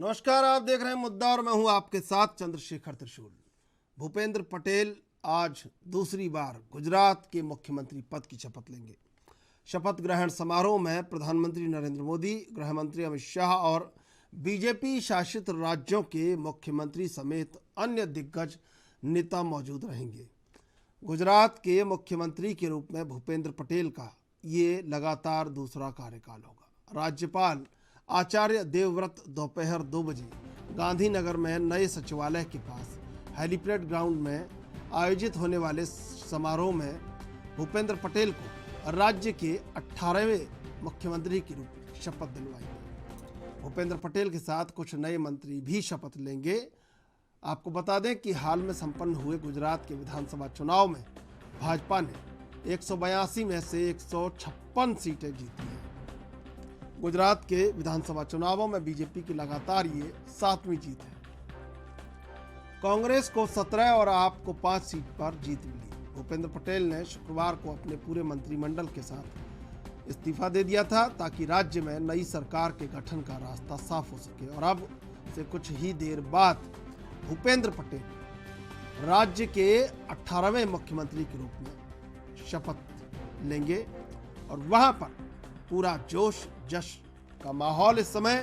नमस्कार, आप देख रहे हैं मुद्दा और मैं हूं आपके साथ चंद्रशेखर त्रिशूल। भूपेंद्र पटेल आज दूसरी बार गुजरात के मुख्यमंत्री पद की शपथ लेंगे। शपथ ग्रहण समारोह में प्रधानमंत्री नरेंद्र मोदी, गृह मंत्री अमित शाह और बीजेपी शासित राज्यों के मुख्यमंत्री समेत अन्य दिग्गज नेता मौजूद रहेंगे। गुजरात के मुख्यमंत्री के रूप में भूपेंद्र पटेल का ये लगातार दूसरा कार्यकाल होगा। राज्यपाल आचार्य देवव्रत दोपहर 2 बजे गांधीनगर में नए सचिवालय के पास हेलीपैड ग्राउंड में आयोजित होने वाले समारोह में भूपेंद्र पटेल को राज्य के 18वें मुख्यमंत्री के रूप में शपथ दिलवाई। भूपेंद्र पटेल के साथ कुछ नए मंत्री भी शपथ लेंगे। आपको बता दें कि हाल में संपन्न हुए गुजरात के विधानसभा चुनाव में भाजपा ने 182 में से 156 सीटें जीती हैं। गुजरात के विधानसभा चुनावों में बीजेपी की लगातार ये 7वीं जीत है। कांग्रेस को 17 और आप को 5 सीट पर जीत मिली। भूपेंद्र पटेल ने शुक्रवार को अपने पूरे मंत्रिमंडल के साथ इस्तीफा दे दिया था ताकि राज्य में नई सरकार के गठन का रास्ता साफ हो सके और अब से कुछ ही देर बाद भूपेंद्र पटेल राज्य के 18वें मुख्यमंत्री के रूप में शपथ लेंगे और वहां पर पूरा जोश जश्न का माहौल इस समय।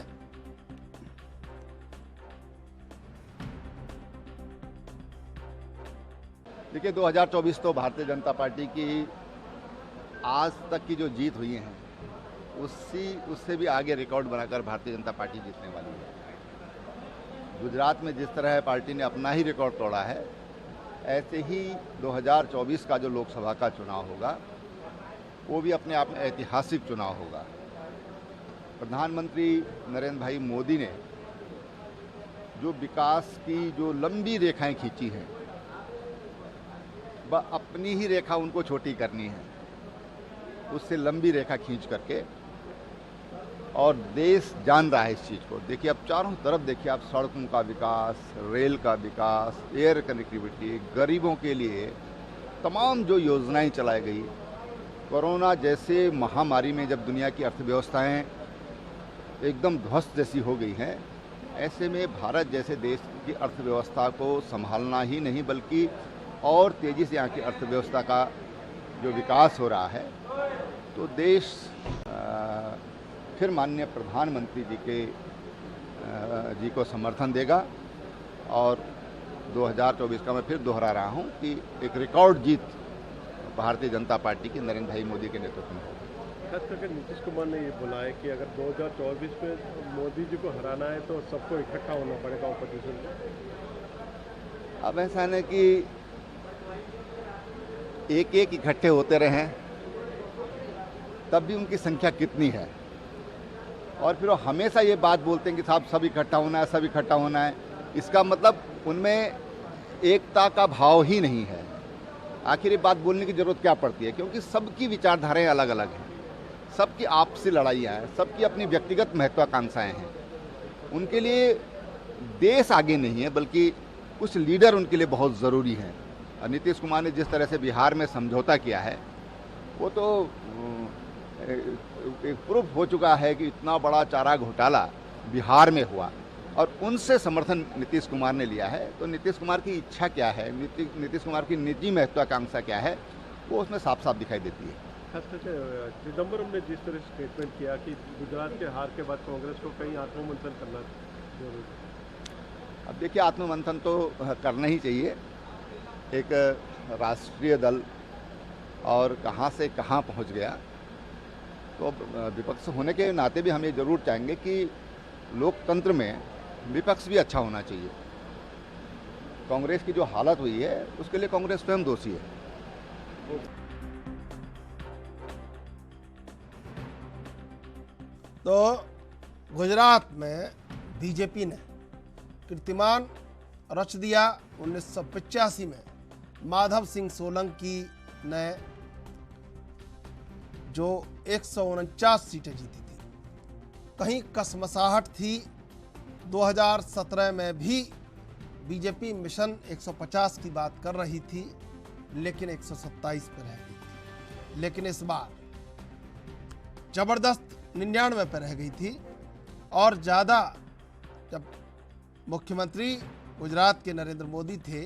देखिए, 2024 तो भारतीय जनता पार्टी की आज तक की जो जीत हुई है उससे भी आगे रिकॉर्ड बनाकर भारतीय जनता पार्टी जीतने वाली है। गुजरात में जिस तरह पार्टी ने अपना ही रिकॉर्ड तोड़ा है, ऐसे ही 2024 का जो लोकसभा का चुनाव होगा वो भी अपने आप में ऐतिहासिक चुनाव होगा। प्रधानमंत्री नरेंद्र भाई मोदी ने जो विकास की जो लंबी रेखाएं खींची हैं, वह अपनी ही रेखा उनको छोटी करनी है, उससे लंबी रेखा खींच करके, और देश जान रहा है इस चीज़ को। देखिए, अब चारों तरफ देखिए आप, सड़कों का विकास, रेल का विकास, एयर कनेक्टिविटी, गरीबों के लिए तमाम जो योजनाएं चलाई गई। कोरोना जैसे महामारी में जब दुनिया की अर्थव्यवस्थाएं एकदम ध्वस्त जैसी हो गई हैं, ऐसे में भारत जैसे देश की अर्थव्यवस्था को संभालना ही नहीं बल्कि और तेज़ी से यहाँ की अर्थव्यवस्था का जो विकास हो रहा है, तो देश फिर माननीय प्रधानमंत्री जी को समर्थन देगा। और 2024 का मैं फिर दोहरा रहा हूँ कि एक रिकॉर्ड जीत भारतीय जनता पार्टी की नरेंद्र भाई मोदी के नेतृत्व में होगी। खास करके नीतीश कुमार ने ये बोला है कि अगर 2024 में मोदी जी को हराना है तो सबको इकट्ठा होना पड़ेगा ऑपोजिशन को। अब ऐसा है कि एक एक इकट्ठे होते रहे तब भी उनकी संख्या कितनी है, और फिर वो हमेशा ये बात बोलते हैं कि साहब सब इकट्ठा होना है, सब इकट्ठा होना है। इसका मतलब उनमें एकता का भाव ही नहीं है। आखिर ये बात बोलने की जरूरत क्या पड़ती है, क्योंकि सबकी विचारधाराएं अलग अलग हैं, सबकी आपसी लड़ाइयाँ हैं, सबकी अपनी व्यक्तिगत महत्वाकांक्षाएं हैं। उनके लिए देश आगे नहीं है बल्कि कुछ लीडर उनके लिए बहुत ज़रूरी हैं। और नीतीश कुमार ने जिस तरह से बिहार में समझौता किया है, वो तो एक प्रूफ हो चुका है कि इतना बड़ा चारा घोटाला बिहार में हुआ और उनसे समर्थन नीतीश कुमार ने लिया है। तो नीतीश कुमार की इच्छा क्या है, नीतीश कुमार की निजी महत्वाकांक्षा क्या है, वो उसमें साफ साफ दिखाई देती है। खास करके चिदम्बरम ने जिस तरह स्टेटमेंट किया कि गुजरात के हार के बाद कांग्रेस को कहीं आत्ममंथन करना जरूरी है। अब देखिए, आत्ममंथन तो करना ही चाहिए। एक राष्ट्रीय दल और कहाँ से कहाँ पहुँच गया, तो विपक्ष होने के नाते भी हम ये जरूर चाहेंगे कि लोकतंत्र में विपक्ष भी अच्छा होना चाहिए। कांग्रेस की जो हालत हुई है उसके लिए कांग्रेस स्वयं दोषी है। तो गुजरात में बीजेपी ने कीर्तिमान रच दिया। 1985 में माधव सिंह सोलंकी ने जो 149 सीटें जीती थी, कहीं कसमसाहट थी। 2017 में भी बीजेपी मिशन 150 की बात कर रही थी, लेकिन 127 पर रह गई थी। लेकिन इस बार जबरदस्त 99 पर रह गई थी और ज़्यादा जब मुख्यमंत्री गुजरात के नरेंद्र मोदी थे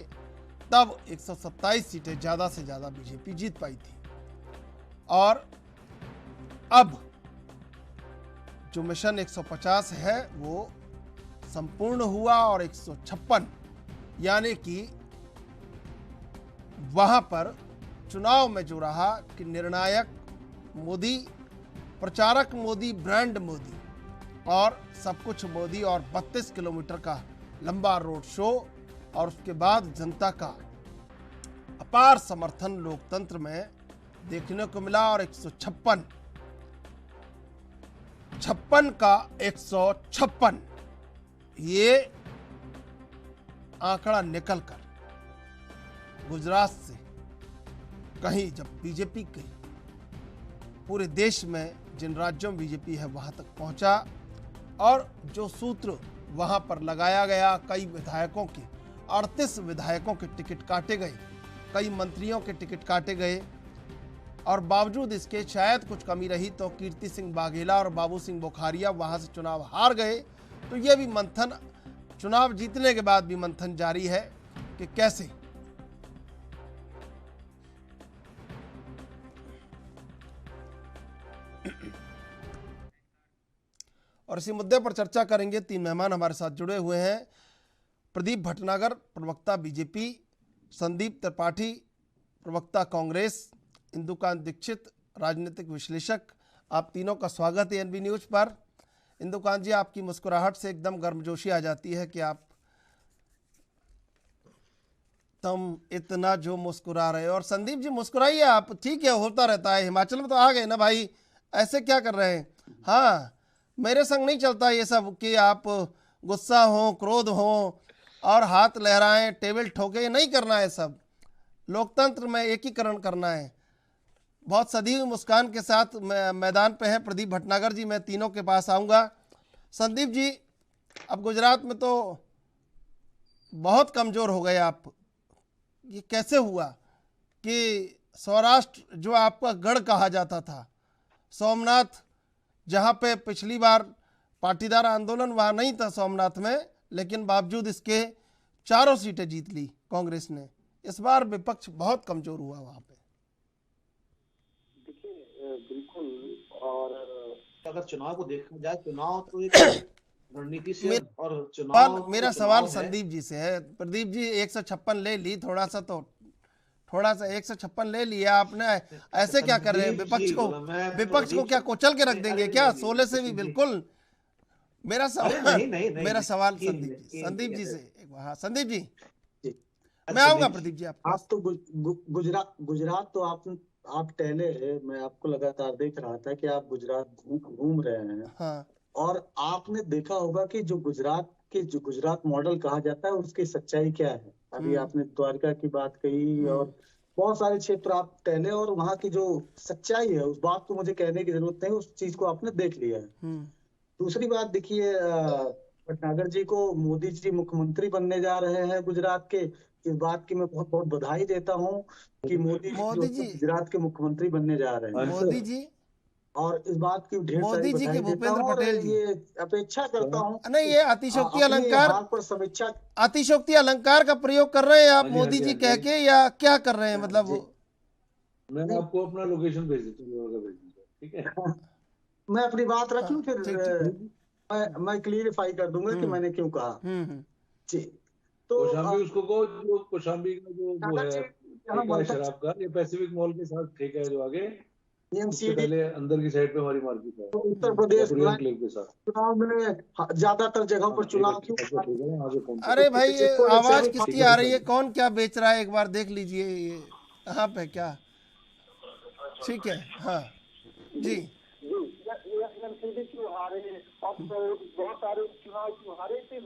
तब 127 सीटें ज़्यादा से ज़्यादा बीजेपी जीत पाई थी। और अब जो मिशन 150 है वो संपूर्ण हुआ और 156 यानी कि वहां पर चुनाव में जो रहा कि निर्णायक मोदी, प्रचारक मोदी, ब्रांड मोदी और सब कुछ मोदी और 32 किलोमीटर का लंबा रोड शो और उसके बाद जनता का अपार समर्थन लोकतंत्र में देखने को मिला और 156 का 156 ये आंकड़ा निकलकर गुजरात से कहीं जब बीजेपी के पूरे देश में जिन राज्यों में बीजेपी है वहां तक पहुंचा और जो सूत्र वहां पर लगाया गया, कई विधायकों के 38 विधायकों के टिकट काटे गए, कई मंत्रियों के टिकट काटे गए और बावजूद इसके शायद कुछ कमी रही तो कीर्ति सिंह बाघेला और बाबू सिंह बोखारिया वहां से चुनाव हार गए। तो यह भी मंथन, चुनाव जीतने के बाद भी मंथन जारी है कि कैसे और इसी मुद्दे पर चर्चा करेंगे। 3 मेहमान हमारे साथ जुड़े हुए हैं। प्रदीप भटनागर, प्रवक्ता बीजेपी, संदीप त्रिपाठी, प्रवक्ता कांग्रेस, इंदुकांत दीक्षित, राजनीतिक विश्लेषक। आप तीनों का स्वागत है एनबी न्यूज पर। इंदुकांत जी, आपकी मुस्कुराहट से एकदम गर्मजोशी आ जाती है कि आप तुम इतना जो मुस्कुरा रहे हो। और संदीप जी मुस्कुराइए आप, ठीक है, होता रहता है। हिमाचल में तो आ गए ना भाई, ऐसे क्या कर रहे हैं। हाँ, मेरे संग नहीं चलता ये सब कि आप गुस्सा हो, क्रोध हो और हाथ लहराएं, टेबल ठोके, नहीं करना है। सब लोकतंत्र में एकीकरण करना है। बहुत सदी हुई मुस्कान के साथ मैदान पे है प्रदीप भटनागर जी। मैं तीनों के पास आऊँगा। संदीप जी, अब गुजरात में तो बहुत कमज़ोर हो गए आप। ये कैसे हुआ कि सौराष्ट्र जो आपका गढ़ कहा जाता था, सोमनाथ, जहाँ पे पिछली बार पाटीदार आंदोलन वहाँ नहीं था सोमनाथ में, लेकिन बावजूद इसके चारों सीटें जीत ली कांग्रेस ने। इस बार विपक्ष बहुत कमज़ोर हुआ वहाँ पे। देखिए बिल्कुल। और अगर चुनाव को देखा जाए, चुनाव तो एक रणनीति से और चुनाव मेरा सवाल संदीप जी से है। प्रदीप जी 156 ले ली, थोड़ा सा 156 ले लिया आपने, ऐसे क्या कर रहे हैं? विपक्ष को क्या कुचल के रख देंगे क्या? 16 से भी बिल्कुल। मेरा सवाल संदीप जी से। हाँ संदीप जी, मैं आऊंगा प्रदीप जी आपके पास। आप तो गुजरात तो आप टहले, मैं आपको लगातार देख रहा था कि आप गुजरात घूम रहे हैं। हाँ। और आपने देखा होगा कि जो गुजरात मॉडल कहा जाता है उसकी सच्चाई क्या है। अभी आपने द्वारका की बात कही और बहुत सारे क्षेत्र आप टहले और वहाँ की जो सच्चाई है उस बात को मुझे कहने की जरूरत नहीं, उस चीज को आपने देख लिया है। दूसरी बात देखिए, भटनागर जी को मोदी जी मुख्यमंत्री बनने जा रहे हैं गुजरात के। इस बात की मैं बहुत बहुत बधाई देता हूँ कि मोदी जी गुजरात के मुख्यमंत्री बनने जा रहे हैं। मोदी जी, और इस बात की ढेर सारी मोदी जी के भूपेंद्र पटेल जी, ये अपेक्षा करता हूँ। नहीं, ये अतिशोक्ति अलंकार पर समीक्षा, अतिशोक्ति अलंकार का प्रयोग कर रहे हैं आप मोदी जी कह के, या क्या कर रहे हैं? मतलब मैं आपको अपना लोकेशन भेज देता हूँ, ठीक है? मैं अपनी बात रख लूं, फिर मैं क्लियरिफाई कर दूंगा कि मैंने क्यों कहा। जी, तो कौशाम्बी उसको कहो, जो कौशाम्बी का जो वो है शराब का, ये पैसिफिक मॉल के साथ ठेका है जो आगे, उससे पहले अंदर की साइड पे हमारी मार्केट है। उत्तर प्रदेश चुनाव में ज्यादातर जगह पर चुनाव क्यों? अरे भाई, ये आवाज किसकी आ रही है? कौन क्या बेच रहा है? एक बार देख लीजिए ये कहाँ पे क्या। ठीक है, हाँ जी। बहुत सारे चुनाव हारे थे।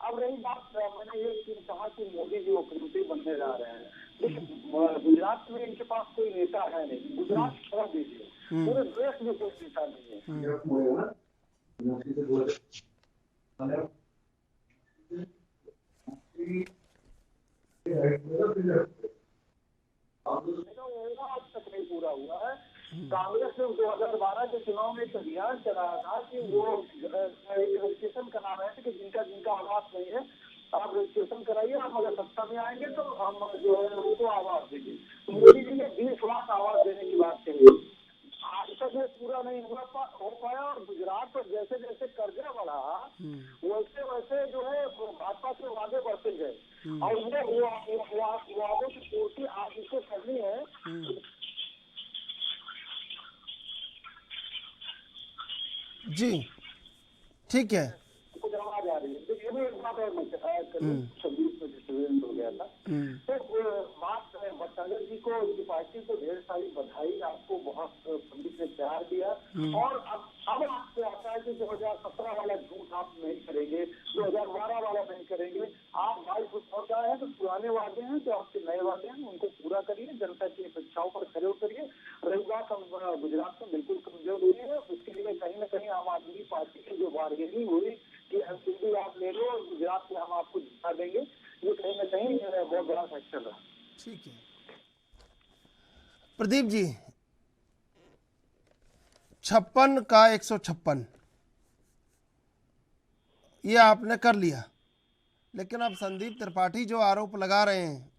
अब रही बात, मैंने ये कहा कि मोदी जी मुख्यमंत्री बनने जा रहे हैं, लेकिन गुजरात में इनके पास कोई नेता है नहीं। गुजरात छोड़ दीजिए, पूरे देश में कोई नेता नहीं है। आज तक नहीं पूरा हुआ है। कांग्रेस ने 2012 के चुनाव में एक अभियान चलाया था कि वो रजिस्ट्रेशन करा रहे थे कि जिनका आवास नहीं है आप रजिस्ट्रेशन कराइए, आप अगर सत्ता में आएंगे तो हम जो है उनको आवास देंगे। तो मोदी जी ने 20 लाख आवास देने की बात कही, आज तक ये पूरा नहीं हो पाया। और गुजरात पर जैसे जैसे कर्जा बढ़ा वैसे वैसे जो है भाजपा के वादे बढ़ते गए और उन्हें वादों की पूर्ति आज इसको करनी है। जी ठीक है, कुछ आवाज आ रही है। तो ये भी एक बात और मैं संदीप में डिस्टर्बेंस हो गया था। तो बात भट्टागर जी को, उनकी पार्टी को ढेर सारी बधाई, आपको बहुत पंडित ने प्यार दिया। और अब आपसे आता है कि 2017 वाला झूठ आप नहीं करेंगे, 2012 वाला नहीं करेंगे। आप भाई कुछ हो गए हैं तो पुराने वादे हैं, जो आपके नए वादे हैं उनको पूरा करिए, जनता की अपेक्षाओं पर खरे उतरिए। रही बात गुजरात में बिल्कुल कमजोर हुई है, उसके लिए कहीं न कहीं आम आदमी पार्टी की जो बार्गेनिंग हुई कि एमसीडी आप ले लो और गुजरात में हम आपको जिता देंगे, ये कहीं न कहीं बहुत बड़ा फैक्टर रहा। ठीक है प्रदीप जी, 56 का 156 ये आपने कर लिया, लेकिन अब संदीप त्रिपाठी जो आरोप लगा रहे हैं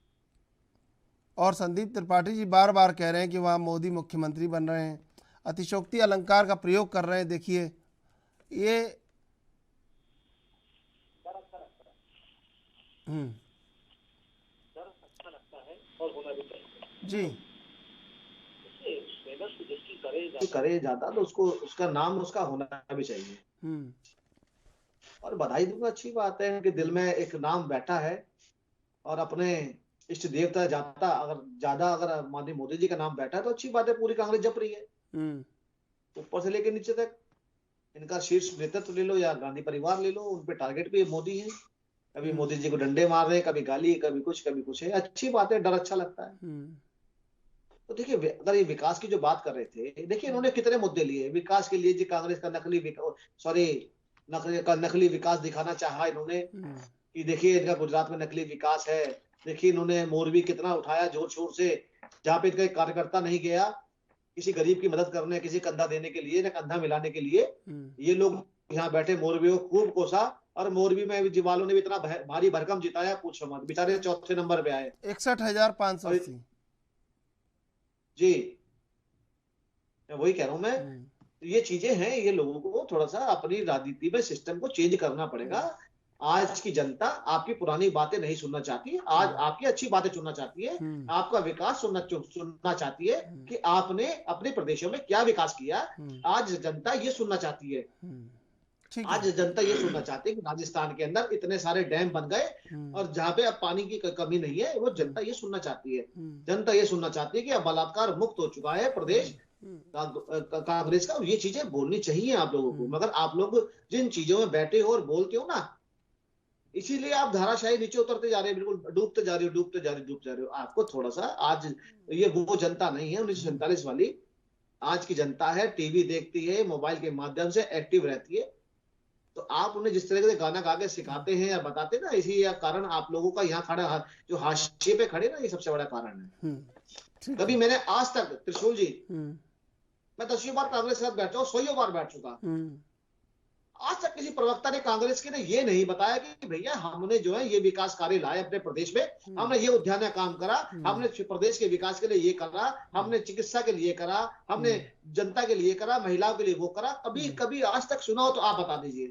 और संदीप त्रिपाठी जी बार बार कह रहे हैं कि वहाँ मोदी मुख्यमंत्री बन रहे हैं, अतिशयोक्ति अलंकार का प्रयोग कर रहे हैं। देखिए ये जी करे जाता तो उसको उसका नाम उसका होना भी चाहिए। और बधाई दूंगा, अच्छी बात है कि दिल में एक नाम बैठा है और अपने इष्ट देवता जाता अगर ज्यादा अगर माननीय मोदी जी का नाम बैठा है तो अच्छी बात है। पूरी कांग्रेस जप रही है ऊपर से लेकर नीचे तक। इनका शीर्ष नेतृत्व ले लो या गांधी परिवार ले लो, उन पे टारगेट भी मोदी है। कभी मोदी जी को डंडे मार रहे हैं, कभी गाली, कभी कुछ है। अच्छी बात है, डर अच्छा लगता है। तो देखिए अगर ये विकास की जो बात कर रहे थे, देखिए इन्होंने कितने मुद्दे लिए विकास के लिए। जी कांग्रेस का नकली विकास दिखाना चाहा इन्होंने कि देखिए इनका गुजरात में नकली विकास है। देखिए इन्होंने मोरबी कितना उठाया जोर शोर से, जहाँ पे इनका एक कार्यकर्ता नहीं गया किसी गरीब की मदद करने, किसी कंधा देने के लिए, न कंधा मिलाने के लिए। ये लोग यहाँ बैठे मोरबी को खूब कोसा और मोरबी में जी वालों ने भी इतना भारी भरकम जिताया, पूछो मत। बेचारे चौथे नंबर पे आए, 61,580। जी वही कह रहा हूं मैं। ये चीजें हैं, ये लोगों को थोड़ा सा अपनी राजनीति में सिस्टम को चेंज करना पड़ेगा। आज की जनता आपकी पुरानी बातें नहीं सुनना चाहती, आज आपकी अच्छी बातें सुनना चाहती है, आपका विकास सुनना चाहती है कि आपने अपने प्रदेशों में क्या विकास किया। आज जनता ये सुनना चाहती है। आज जनता ये सुनना चाहती है कि राजस्थान के अंदर इतने सारे डैम बन गए और जहाँ पे अब पानी की कमी नहीं है, वो जनता ये सुनना चाहती है। जनता ये सुनना चाहती है कि अब बलात्कार मुक्त हो चुका है प्रदेश कांग्रेस का। और ये चीजें बोलनी चाहिए आप लोगों को। मगर आप लोग जिन चीजों में बैठे हो और बोलते हो ना, इसीलिए आप धाराशाही नीचे उतरते जा रहे हैं, बिल्कुल डूबते जा रहे हो। आपको थोड़ा सा आज ये वो जनता नहीं है 1947 वाली। आज की जनता है, टीवी देखती है, मोबाइल के माध्यम से एक्टिव रहती है। तो आप उन्हें जिस तरह से गाना गा के सिखाते हैं या बताते ना, इसी कारण आप लोगों का यहाँ खड़ा जो हाशिए पे खड़े ना, ये सबसे बड़ा कारण है। कभी मैंने आज तक त्रिशूल जी, मैं 10 बार कांग्रेस के साथ बैठा हूँ, 100 बार बैठ चुका। आज तक किसी प्रवक्ता ने कांग्रेस के ने ये नहीं बताया कि भैया हमने जो है ये विकास कार्य लाए अपने प्रदेश में, हमने ये उद्यान में काम करा, हमने प्रदेश के विकास के लिए ये करा, हमने चिकित्सा के लिए करा, हमने जनता के लिए करा, महिलाओं के लिए वो करा। कभी आज तक सुना हो तो आप बता दीजिए।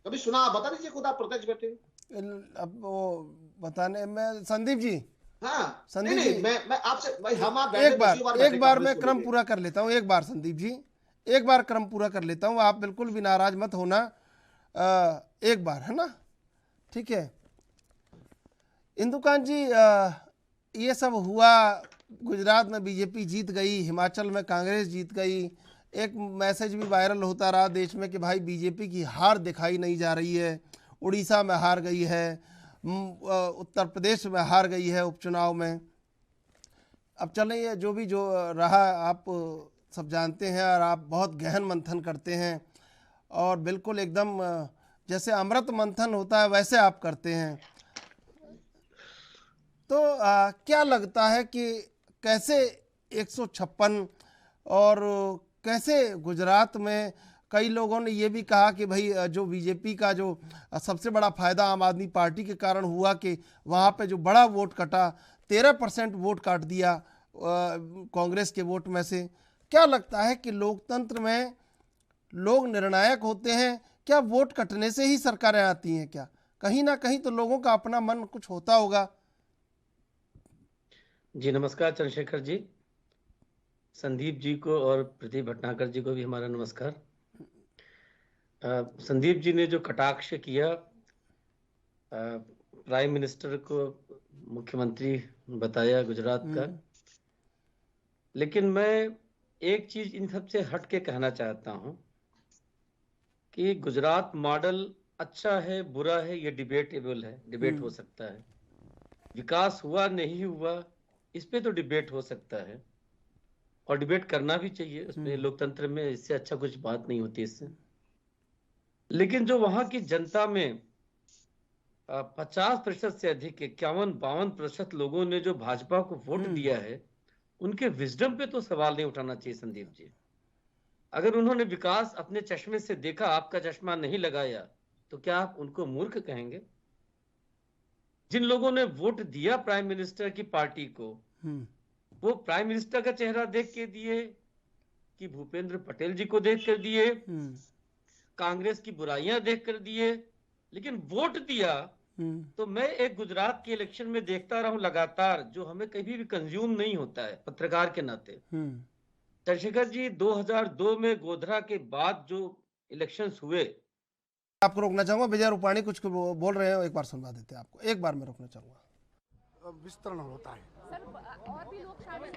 कभी सुना आप बता दीजिए, खुद आप प्रत्यक्ष बैठे। अब वो बताने में संदीप जी, हाँ संदीप जी मैं आपसे हम आप एक बार मैं क्रम पूरा कर लेता हूँ। एक बार संदीप जी, एक बार क्रम पूरा कर लेता हूँ, आप बिल्कुल भी नाराज मत होना। एक बार है ना, ठीक है इंदुकांत जी। ये सब हुआ, गुजरात में बीजेपी जीत गई, हिमाचल में कांग्रेस जीत गई। एक मैसेज भी वायरल होता रहा देश में कि भाई बीजेपी की हार दिखाई नहीं जा रही है। उड़ीसा में हार गई है, उत्तर प्रदेश में हार गई है उपचुनाव में। अब चलें, ये जो भी जो रहा आप सब जानते हैं और आप बहुत गहन मंथन करते हैं और बिल्कुल एकदम जैसे अमृत मंथन होता है वैसे आप करते हैं। तो क्या लगता है कि कैसे 156 और कैसे गुजरात में कई लोगों ने ये भी कहा कि भाई जो बीजेपी का जो सबसे बड़ा फायदा आम आदमी पार्टी के कारण हुआ कि वहाँ पे जो बड़ा वोट कटा 13% वोट काट दिया कांग्रेस के वोट में से। क्या लगता है कि लोकतंत्र में लोग निर्णायक होते हैं? क्या वोट कटने से ही सरकारें आती हैं? क्या कहीं ना कहीं तो लोगों का अपना मन कुछ होता होगा? जी नमस्कार चंद्रशेखर जी, संदीप जी को और प्रदीप भटनागर जी को भी हमारा नमस्कार। संदीप जी ने जो कटाक्ष किया प्राइम मिनिस्टर को मुख्यमंत्री बताया गुजरात का, लेकिन मैं एक चीज इन सब से हट के कहना चाहता हूं कि गुजरात मॉडल अच्छा है बुरा है ये डिबेटेबल है, डिबेट हो सकता है। विकास हुआ नहीं हुआ इस पे तो डिबेट हो सकता है और डिबेट करना भी चाहिए, उसमें लोकतंत्र में इससे अच्छा कुछ बात नहीं होती इससे। लेकिन जो वहां की जनता में 50% से अधिक 51-52% लोगों ने जो भाजपा को वोट दिया है, उनके विजडम पे तो सवाल नहीं उठाना चाहिए संदीप जी। अगर उन्होंने विकास अपने चश्मे से देखा, आपका चश्मा नहीं लगाया, तो क्या आप उनको मूर्ख कहेंगे? जिन लोगों ने वोट दिया प्राइम मिनिस्टर की पार्टी को, वो प्राइम मिनिस्टर का चेहरा देख के दिए कि भूपेंद्र पटेल जी को देख कर दिए, कांग्रेस की बुराइयां देख कर दिए, लेकिन वोट दिया तो मैं एक गुजरात के इलेक्शन में देखता रहा हूं लगातार, जो हमें कभी भी कंज्यूम नहीं होता है पत्रकार के नाते। चंद्रशेखर जी 2002 में गोधरा के बाद जो इलेक्शंस हुए, आपको रोकना चाहूंगा, विजय रूपाणी कुछ बोल रहे हैं, एक बार सुनवा देते हैं आपको, एक बार मैं रोकना चाहूंगा। विस्तरण होता है सर, और भी लोग शामिल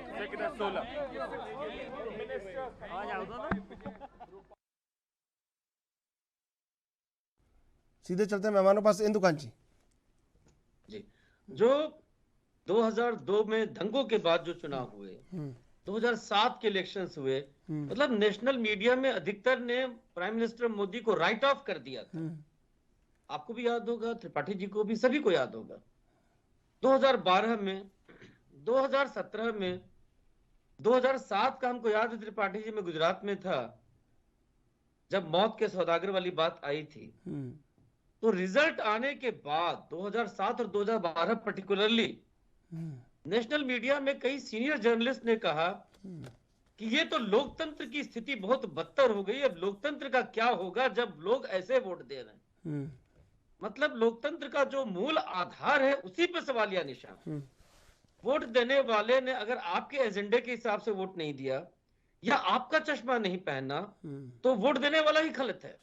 सीधे चलते हैं मेहमानों पास। इंदुकांत जी जी, जो 2002 में दंगों के बाद जो चुनाव हुए, 2007 के इलेक्शंस हुए, मतलब नेशनल मीडिया में अधिकतर ने प्राइम मिनिस्टर मोदी को राइट ऑफ कर दिया था। आपको भी याद होगा, त्रिपाठी जी को भी, सभी को याद होगा। 2012 में, 2017 में, 2007 का हमको याद है, त्रिपाठी जी में गुजरात में था जब मौत के सौदागर वाली बात आई थी। तो रिजल्ट आने के बाद 2007 और 2012 पर्टिकुलरली नेशनल मीडिया में कई सीनियर जर्नलिस्ट ने कहा कि ये तो लोकतंत्र की स्थिति बहुत बदतर हो गई। अब लोकतंत्र का क्या होगा जब लोग ऐसे वोट दे रहे हैं? मतलब लोकतंत्र का जो मूल आधार है उसी पे सवालिया निशान। वोट देने वाले ने अगर आपके एजेंडे के हिसाब से वोट नहीं दिया या आपका चश्मा नहीं पहना, तो वोट देने वाला ही गलत है।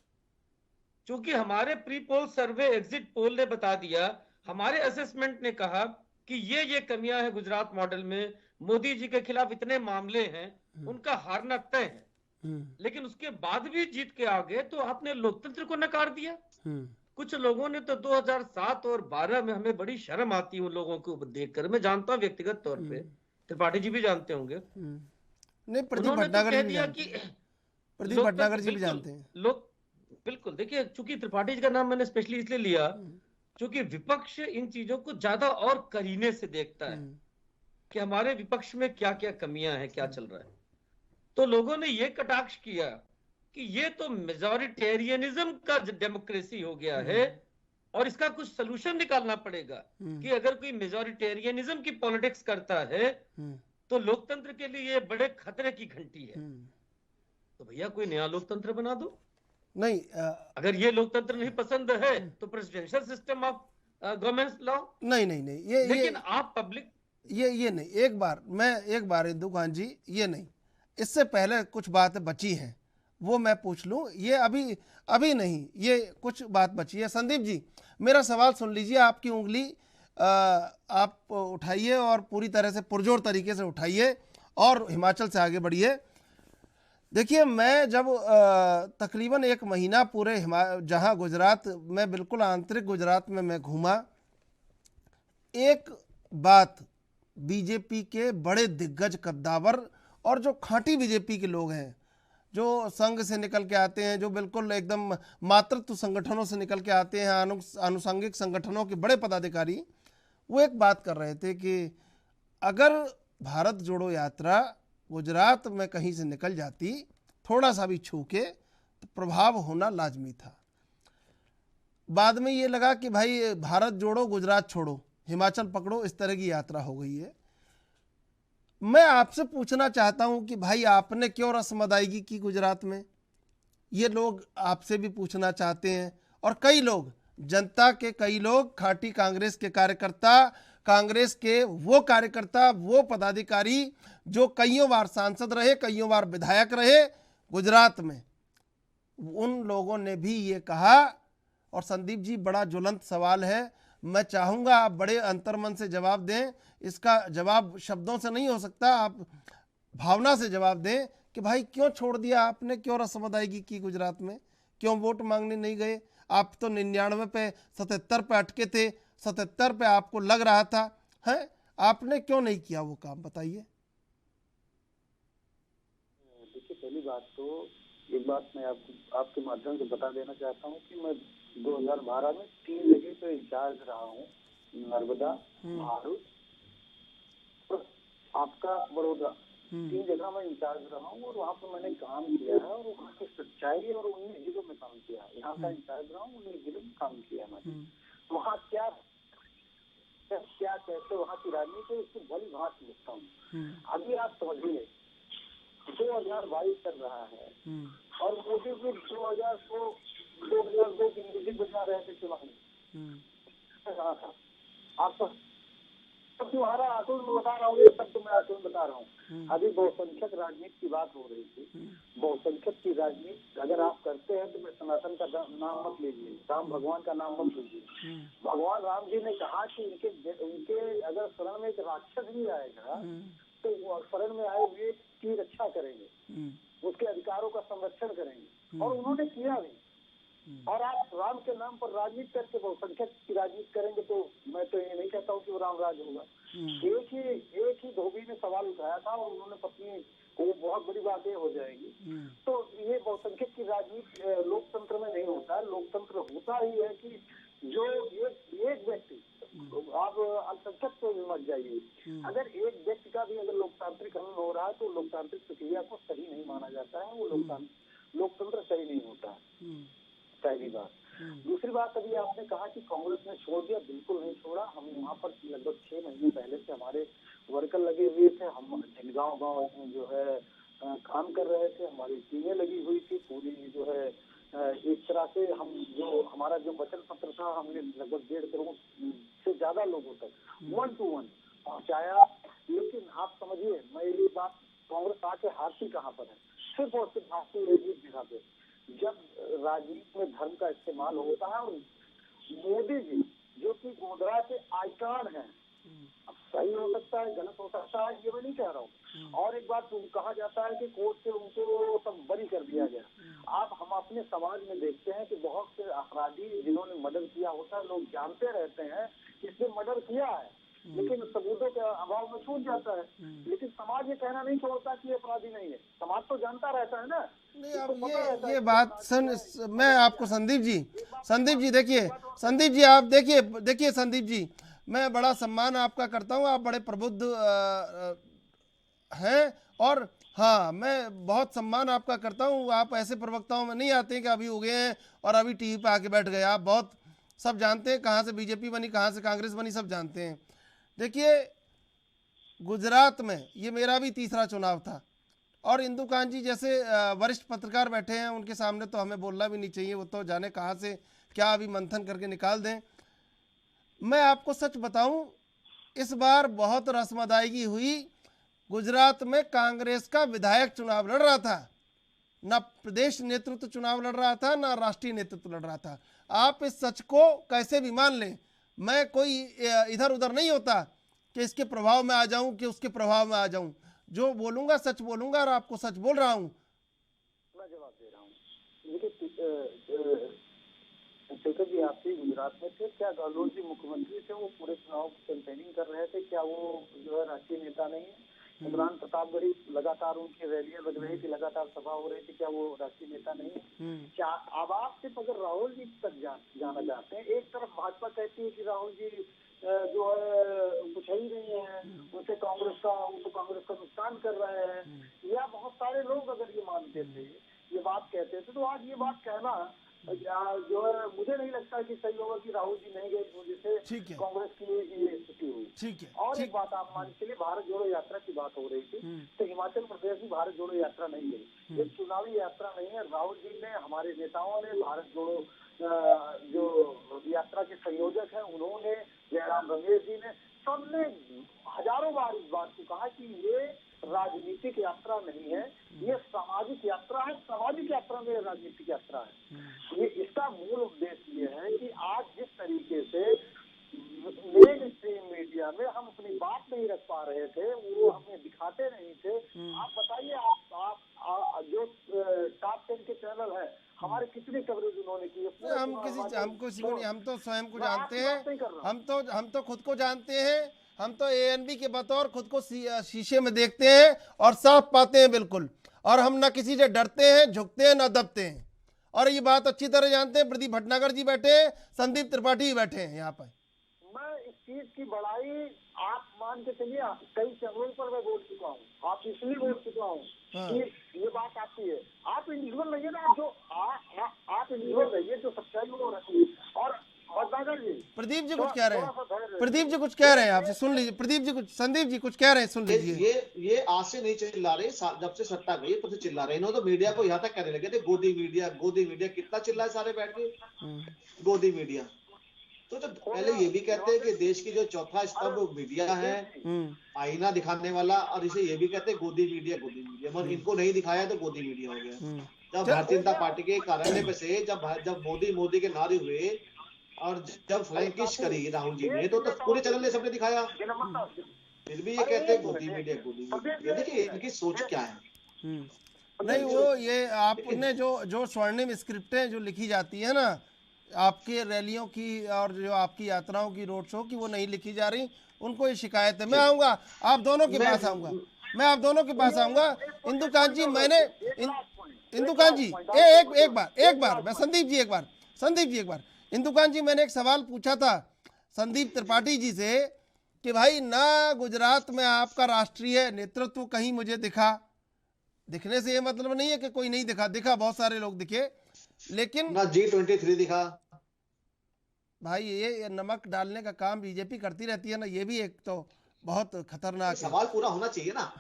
क्योंकि हमारे प्री पोल सर्वे, एग्जिट पोल ने बता दिया, हमारे असेसमेंट ने कहा कि ये कमियां हैं गुजरात मॉडल में, मोदी जी के खिलाफ इतने मामले हैं, उनका हारना तय है। लेकिन उसके बाद भी जीत के आ गए, तो आपने लोकतंत्र को नकार दिया। कुछ लोगों ने तो 2007 और 12 में, हमें बड़ी शर्म आती है उन लोगों को देखकर, मैं जानता हूं व्यक्तिगत तौर पे, त्रिपाठी जी भी जानते होंगे, नहीं प्रदीप भटनागर जी भी जानते हैं। लोग बिल्कुल, देखिए, चूंकि त्रिपाठी जी का नाम मैंने स्पेशली इसलिए लिया क्योंकि विपक्ष इन चीजों को ज्यादा और करीने से देखता है कि हमारे विपक्ष में क्या क्या कमियां हैं, क्या चल रहा है। तो लोगों ने ये कटाक्ष किया कि ये तो मेजॉरिटेरियनिज्म का डेमोक्रेसी हो गया है और इसका कुछ सोल्यूशन निकालना पड़ेगा कि अगर कोई मेजॉरिटेरियनिज्म की पॉलिटिक्स करता है तो लोकतंत्र के लिए ये बड़े खतरे की घंटी है। तो भैया कोई नया लोकतंत्र बना दो। नहीं, अगर ये लोकतंत्र नहीं पसंद है तो प्रेसिडेंशियल सिस्टम ऑफ गवर्नमेंस लाओ। नहीं, लेकिन आप पब्लिक ये नहीं, एक बार इंदुकांत जी, ये नहीं, इससे पहले कुछ बातें बची हैं, वो मैं पूछ लूं। ये अभी नहीं, ये कुछ बात बची है। संदीप जी, मेरा सवाल सुन लीजिए, आपकी उंगली आप उठाइए और पूरी तरह से पुरजोर तरीके से उठाइए और हिमाचल से आगे बढ़िए। देखिए, मैं जब तकरीबन 1 महीना पूरे जहां गुजरात में, बिल्कुल आंतरिक गुजरात में मैं घूमा, एक बात बीजेपी के बड़े दिग्गज कद्दावर और जो खांटी बीजेपी के लोग हैं, जो संघ से निकल के आते हैं, जो बिल्कुल एकदम मातृत्व संगठनों से निकल के आते हैं, आनुषंगिक संगठनों के बड़े पदाधिकारी, वो एक बात कर रहे थे कि अगर भारत जोड़ो यात्रा गुजरात में कहीं से निकल जाती थोड़ा सा भी छू के तो प्रभाव होना लाजमी था। बाद में ये लगा कि भाई भारत जोड़ो गुजरात छोड़ो, हिमाचल पकड़ो, इस तरह की यात्रा हो गई है। मैं आपसे पूछना चाहता हूं कि भाई आपने क्यों रस्म अदायगी की गुजरात में, ये लोग आपसे भी पूछना चाहते हैं। और कई लोग, जनता के कई लोग, खाटी कांग्रेस के कार्यकर्ता, कांग्रेस के वो कार्यकर्ता, वो पदाधिकारी जो कईयों बार सांसद रहे, कईयों बार विधायक रहे गुजरात में, उन लोगों ने भी ये कहा। और संदीप जी, बड़ा ज्वलंत सवाल है, मैं चाहूँगा आप बड़े अंतर्मन से जवाब दें। इसका जवाब शब्दों से नहीं हो सकता, आप भावना से जवाब दें कि भाई क्यों छोड़ दिया आपने, क्यों रस्म अदायगी की गुजरात में, क्यों वोट मांगने नहीं गए? आप तो 99 पे 77 पे अटके थे, 77 पे आपको लग रहा था, है आपने क्यों नहीं किया वो काम, बताइए। देखिए, पहली बात तो एक बात मैं आपके माध्यम से बता देना चाहता हूँ कि मैं 2012 में 3 जगह पे इंचार्ज रहा हूँ, नर्मदा, भारूच, आपका बड़ौदा, 3 जगह मैं इंचार्ज रहा हूँ और वहाँ पर मैंने काम किया है और वहाँ की सच्चाई और 19 जिलों में काम किया है। यहाँ का इंचार्ज रहा हूँ, 19 जिलों में काम किया है मैंने। वहाँ क्या कैसे वहाँ की राजनीति है उसको भली भांति लिखता हूँ। अभी आप समझिए 2022 चल रहा है और मोदी जी 2002 की म्यूजिक बजा रहे थे चुनाव में। आप तुम्हारा आंकलन बता रहा हूँ, तब तो मैं आंकलन बता रहा हूँ। अभी बहुसंख्यक राजनीति की बात हो रही थी। बहुसंख्यक की राजनीति अगर आप करते हैं तो मैं सनातन का नाम मत लीजिए, राम भगवान का नाम मत लीजिए। भगवान राम जी ने कहा कि उनके अगर शरण में एक राक्षस भी आएगा तो वो शरण में आए हुए की रक्षा करेंगे, उसके अधिकारों का संरक्षण करेंगे, और उन्होंने किया भी। और आप राम के नाम पर राजनीति करके बहुसंख्यक की राजनीति करेंगे तो मैं तो ये नहीं कहता हूँ कि वो राम राज होगा। एक ही धोबी ने सवाल उठाया था और उन्होंने पत्नी को, बहुत बड़ी बात ये हो जाएगी। तो ये बहुसंख्यक की राजनीति लोकतंत्र में नहीं होता है। लोकतंत्र होता ही है कि जो एक व्यक्ति, आप अल्पसंख्यक को भी मत जाइए, अगर एक व्यक्ति का भी अगर लोकतांत्रिक हनन हो रहा है तो लोकतांत्रिक प्रक्रिया को सही नहीं माना जाता है, वो लोकतंत्र सही नहीं होता है। पहली बात। दूसरी बात, अभी आपने कहा कि कांग्रेस ने छोड़ दिया, बिल्कुल नहीं छोड़ा। हम वहाँ पर लगभग 6 महीने पहले से हमारे वर्कर लगे हुए थे, हम गाँव में जो है काम कर रहे थे, हमारी टीमें लगी हुई थी पूरी, जो है एक तरह से हम जो हमारा जो वचन पत्र था हमने लगभग 1.5 करोड़ से ज्यादा लोगों तक 1 to 1 पहुँचाया। लेकिन आप समझिए, मैं ये बात, कांग्रेस आके हारती कहाँ पर है? सिर्फ और सिर्फ हारती रहेगी इस जगह पे जब राजनीति में धर्म का इस्तेमाल होता है। और मोदी जी जो कि गोधरा के आइकॉन हैं, अब सही हो सकता है, गलत हो सकता है, ये मैं नहीं कह रहा हूँ। और एक बात कहा जाता है कि कोर्ट से उनको सब बरी कर दिया गया। आप हम अपने समाज में देखते हैं कि बहुत से अपराधी जिन्होंने मर्डर किया होता है, लोग जानते रहते हैं कि इसने मर्डर किया है, लेकिन सबूतों के अभाव में छूट जाता है। लेकिन समाज ये कहना नहीं छोड़ता कि अपराधी नहीं है, समाज तो जानता रहता है ना। नहीं, अब ये बात मैं आपको संदीप जी देखिए, संदीप जी आप देखिए संदीप जी, मैं बड़ा सम्मान आपका करता हूँ, आप बड़े प्रबुद्ध हैं, और हाँ, मैं बहुत सम्मान आपका करता हूँ। आप ऐसे प्रवक्ताओं में नहीं आते हैं कि अभी हो गए हैं और अभी टीवी पे आके बैठ गए। आप बहुत सब जानते हैं, कहाँ से बीजेपी बनी, कहाँ से कांग्रेस बनी, सब जानते हैं। देखिए, गुजरात में ये मेरा भी तीसरा चुनाव था, और इंदु कांत जी जैसे वरिष्ठ पत्रकार बैठे हैं, उनके सामने तो हमें बोलना भी नहीं चाहिए, वो तो जाने कहाँ से क्या अभी मंथन करके निकाल दें। मैं आपको सच बताऊं, इस बार बहुत रस्म अदायगी हुई। गुजरात में कांग्रेस का विधायक चुनाव लड़ रहा था, ना प्रदेश नेतृत्व चुनाव लड़ रहा था, ना राष्ट्रीय नेतृत्व लड़ रहा था। आप इस सच को कैसे भी मान लें, मैं कोई इधर उधर नहीं होता कि इसके प्रभाव में आ जाऊं कि उसके प्रभाव में आ जाऊं। जो बोलूंगा सच बोलूंगा, और आपको सच बोल रहा हूं। मैं जवाब दे रहा हूँ। देखिए शेखर जी, आप भी गुजरात में थे, क्या गहलोत जी मुख्यमंत्री थे, वो पूरे चुनाव की कैंपेनिंग कर रहे थे, क्या वो जो है राष्ट्रीय नेता नहीं है? इमरान प्रतापगढ़ी लगातार उनकी रैलियां लग रही थी, लगातार सभा हो रही थी, क्या वो राष्ट्रीय नेता नहीं है? क्या अब आप सिर्फ अगर राहुल जी तक जाना चाहते हैं, एक तरफ भाजपा कहती है कि राहुल जी जो है कुछ ही नहीं है, उनसे कांग्रेस का नुकसान कर रहे हैं, या बहुत सारे लोग अगर ये मानते थे, ये बात कहते थे, तो आज ये बात कहना जो है मुझे नहीं लगता कि सही होगा कि राहुल जी नहीं गए इस वजह से कांग्रेस की ये स्थिति हुई। ठीक है। और एक बात आप मान चलिए, भारत जोड़ो यात्रा की बात हो रही थी, तो हिमाचल प्रदेश में भारत जोड़ो यात्रा नहीं गई, ये चुनावी यात्रा नहीं है। राहुल जी ने, हमारे नेताओं ने, भारत जोड़ो जो यात्रा के संयोजक हैं उन्होंने, जयराम रमेश जी ने, सबने हजारों बार इस बात को कहा कि ये राजनीतिक यात्रा नहीं है, ये सामाजिक यात्रा है। सामाजिक यात्रा में राजनीतिक यात्रा है। ये इसका मूल उद्देश्य ये है कि आज जिस तरीके से मेन स्ट्रीम मीडिया में हम अपनी बात नहीं रख पा रहे थे, वो हमें दिखाते नहीं थे। आप बताइए, आप जो टॉप 10 के चैनल है, हमारे कितनी कवरेज उन्होंने की? हम तो स्वयं को जानते हैं, हम तो खुद को जानते हैं, हम तो ANB के बतौर खुद को शीशे में देखते हैं और साफ पाते हैं बिल्कुल, और हम ना किसी से डरते हैं, झुकते हैं, ना दबते हैं। और ये बात अच्छी तरह जानते हैं, प्रदीप भटनागर जी बैठे हैं, संदीप त्रिपाठी बैठे हैं यहाँ पर। मैं इस चीज की बड़ाई आप मान के चलिए, कई चैनलों पर मैं बोल चुका हूँ, आप इसलिए बोल चुका हूँ कि ये बात आती है। आप इंडिविजुअल रहिए ना, जो आप इंडिविजुअल रहिए, जो सच्चाई को रखिए। और प्रदीप जी कुछ कह रहे हैं, प्रदीप जी कुछ कह रहे हैं, आपसे सुन लीजिए। प्रदीप जी कुछ, संदीप जी कुछ कह रहे हैं, सुन लीजिए। ये आज से नहीं चिल्ला रहे, जब से सत्ता गई तब से चिल्ला रहे। इन्होंने तो मीडिया को यहाँ तक कहने लगे थे गोदी मीडिया, गोदी मीडिया। कितना चिल्लाए सारे बैठ के, गोदी मीडिया। तो पहले ये भी कहते हैं कि देश की जो चौथा स्तंभ मीडिया है, आईना दिखाने वाला, और इसे ये भी कहते हैं गोदी मीडिया, गोदी मीडिया। मगर इनको नहीं दिखाया तो गोदी मीडिया हो गया। जब भारतीय जनता पार्टी के कार्यालय में से जब मोदी के नारे हुए और जब फ्लैंकिश करी राहुल जी ने, तो पूरे चैनल ने सबने दिखाया, फिर भी ये कहते हैं गोदी मीडिया, गोदी मीडिया। देखिए इनकी सोच क्या है। नहीं, वो ये आपने जो स्वर्णिम स्क्रिप्टें जो लिखी जाती है ना आपके रैलियों की और जो आपकी यात्राओं की, रोड शो की, वो नहीं लिखी जा रही, उनको ये शिकायत है। मैं आऊँगा आप दोनों के पास आऊँगा, मैं आप दोनों के पास आऊँगा। इंदुकांत जी, मैंने इंदुकांत जी एक बार मैं संदीप जी एक बार इंदुकांत जी, मैंने एक सवाल पूछा था संदीप त्रिपाठी जी से कि भाई ना गुजरात में आपका राष्ट्रीय नेतृत्व कहीं मुझे दिखा। दिखने से ये मतलब नहीं है कि कोई नहीं दिखा, बहुत सारे लोग दिखे, लेकिन ना G23 दिखा। भाई ये नमक डालने का काम बीजेपी करती रहती है ना, ये भी एक तो बहुत खतरनाक है। सवाल पूरा होना चाहिए ना।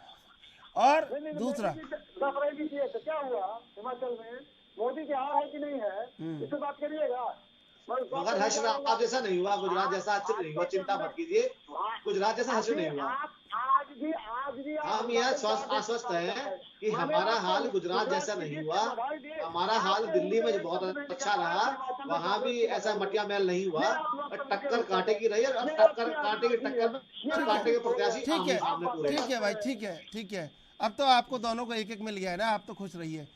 और दूसरा क्या हुआ हिमाचल में, मोदी के हार है कि नहीं है, इस बात करिएगा। मगर हर्ष राव जैसा नहीं हुआ, गुजरात जैसा अच्छा नहीं हुआ, चिंता मत कीजिए, गुजरात जैसा हर्ष नहीं हुआ। हम यह आश्वस्त हैं कि हमारा हाल गुजरात जैसा नहीं हुआ। हमारा हाल दिल्ली में बहुत अच्छा रहा, वहाँ भी ऐसा मटिया मेल नहीं हुआ। टक्कर कांटे की रही और टक्कर कांटे के प्रत्याशी। ठीक है भाई, ठीक है। अब तो आपको दोनों को एक मिल गया है ना, आप तो खुश रहिए।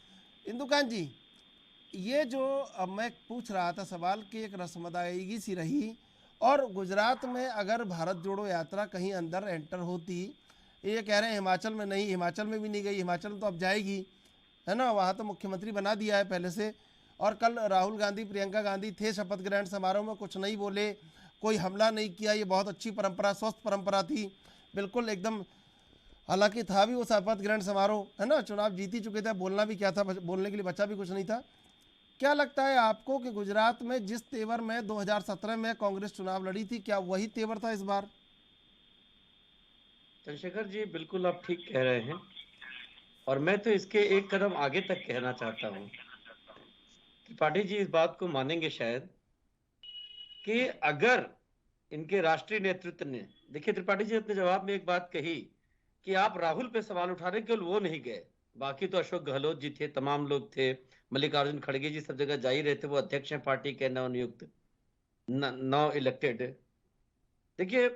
इंदुकांत जी, ये जो अब मैं पूछ रहा था सवाल की एक रस्मदायगी सी रही, और गुजरात में अगर भारत जोड़ो यात्रा कहीं अंदर एंटर होती, ये कह रहे हैं हिमाचल में नहीं, हिमाचल में भी नहीं गई, हिमाचल तो अब जाएगी, है ना, वहाँ तो मुख्यमंत्री बना दिया है पहले से। और कल राहुल गांधी, प्रियंका गांधी थे शपथ ग्रहण समारोह में, कुछ नहीं बोले, कोई हमला नहीं किया। ये बहुत अच्छी परंपरा, स्वस्थ परंपरा थी, बिल्कुल एकदम। हालांकि था भी वो शपथ ग्रहण समारोह, है ना, चुनाव जीत ही चुके थे, बोलना भी क्या था, बोलने के लिए बचा भी कुछ नहीं था। क्या लगता है आपको कि गुजरात में जिस तेवर में 2017 में कांग्रेस चुनाव लड़ी थी, क्या वही तेवर था इस बार? चंद्रशेखर जी, बिल्कुल आप ठीक कह रहे हैं, और मैं तो इसके एक कदम आगे तक कहना चाहता हूं। त्रिपाठी जी इस बात को मानेंगे शायद कि अगर इनके राष्ट्रीय नेतृत्व ने, देखिए त्रिपाठी जी अपने जवाब में एक बात कही कि आप राहुल पे सवाल उठा रहे, केवल वो नहीं गए, बाकी तो अशोक गहलोत जी थे, तमाम लोग थे, मल्लिकार्जुन खड़गे जी सब जगह जा ही रहे थे, वो अध्यक्ष हैं पार्टी के, नवनियुक्त, नाउ इलेक्टेड। देखिए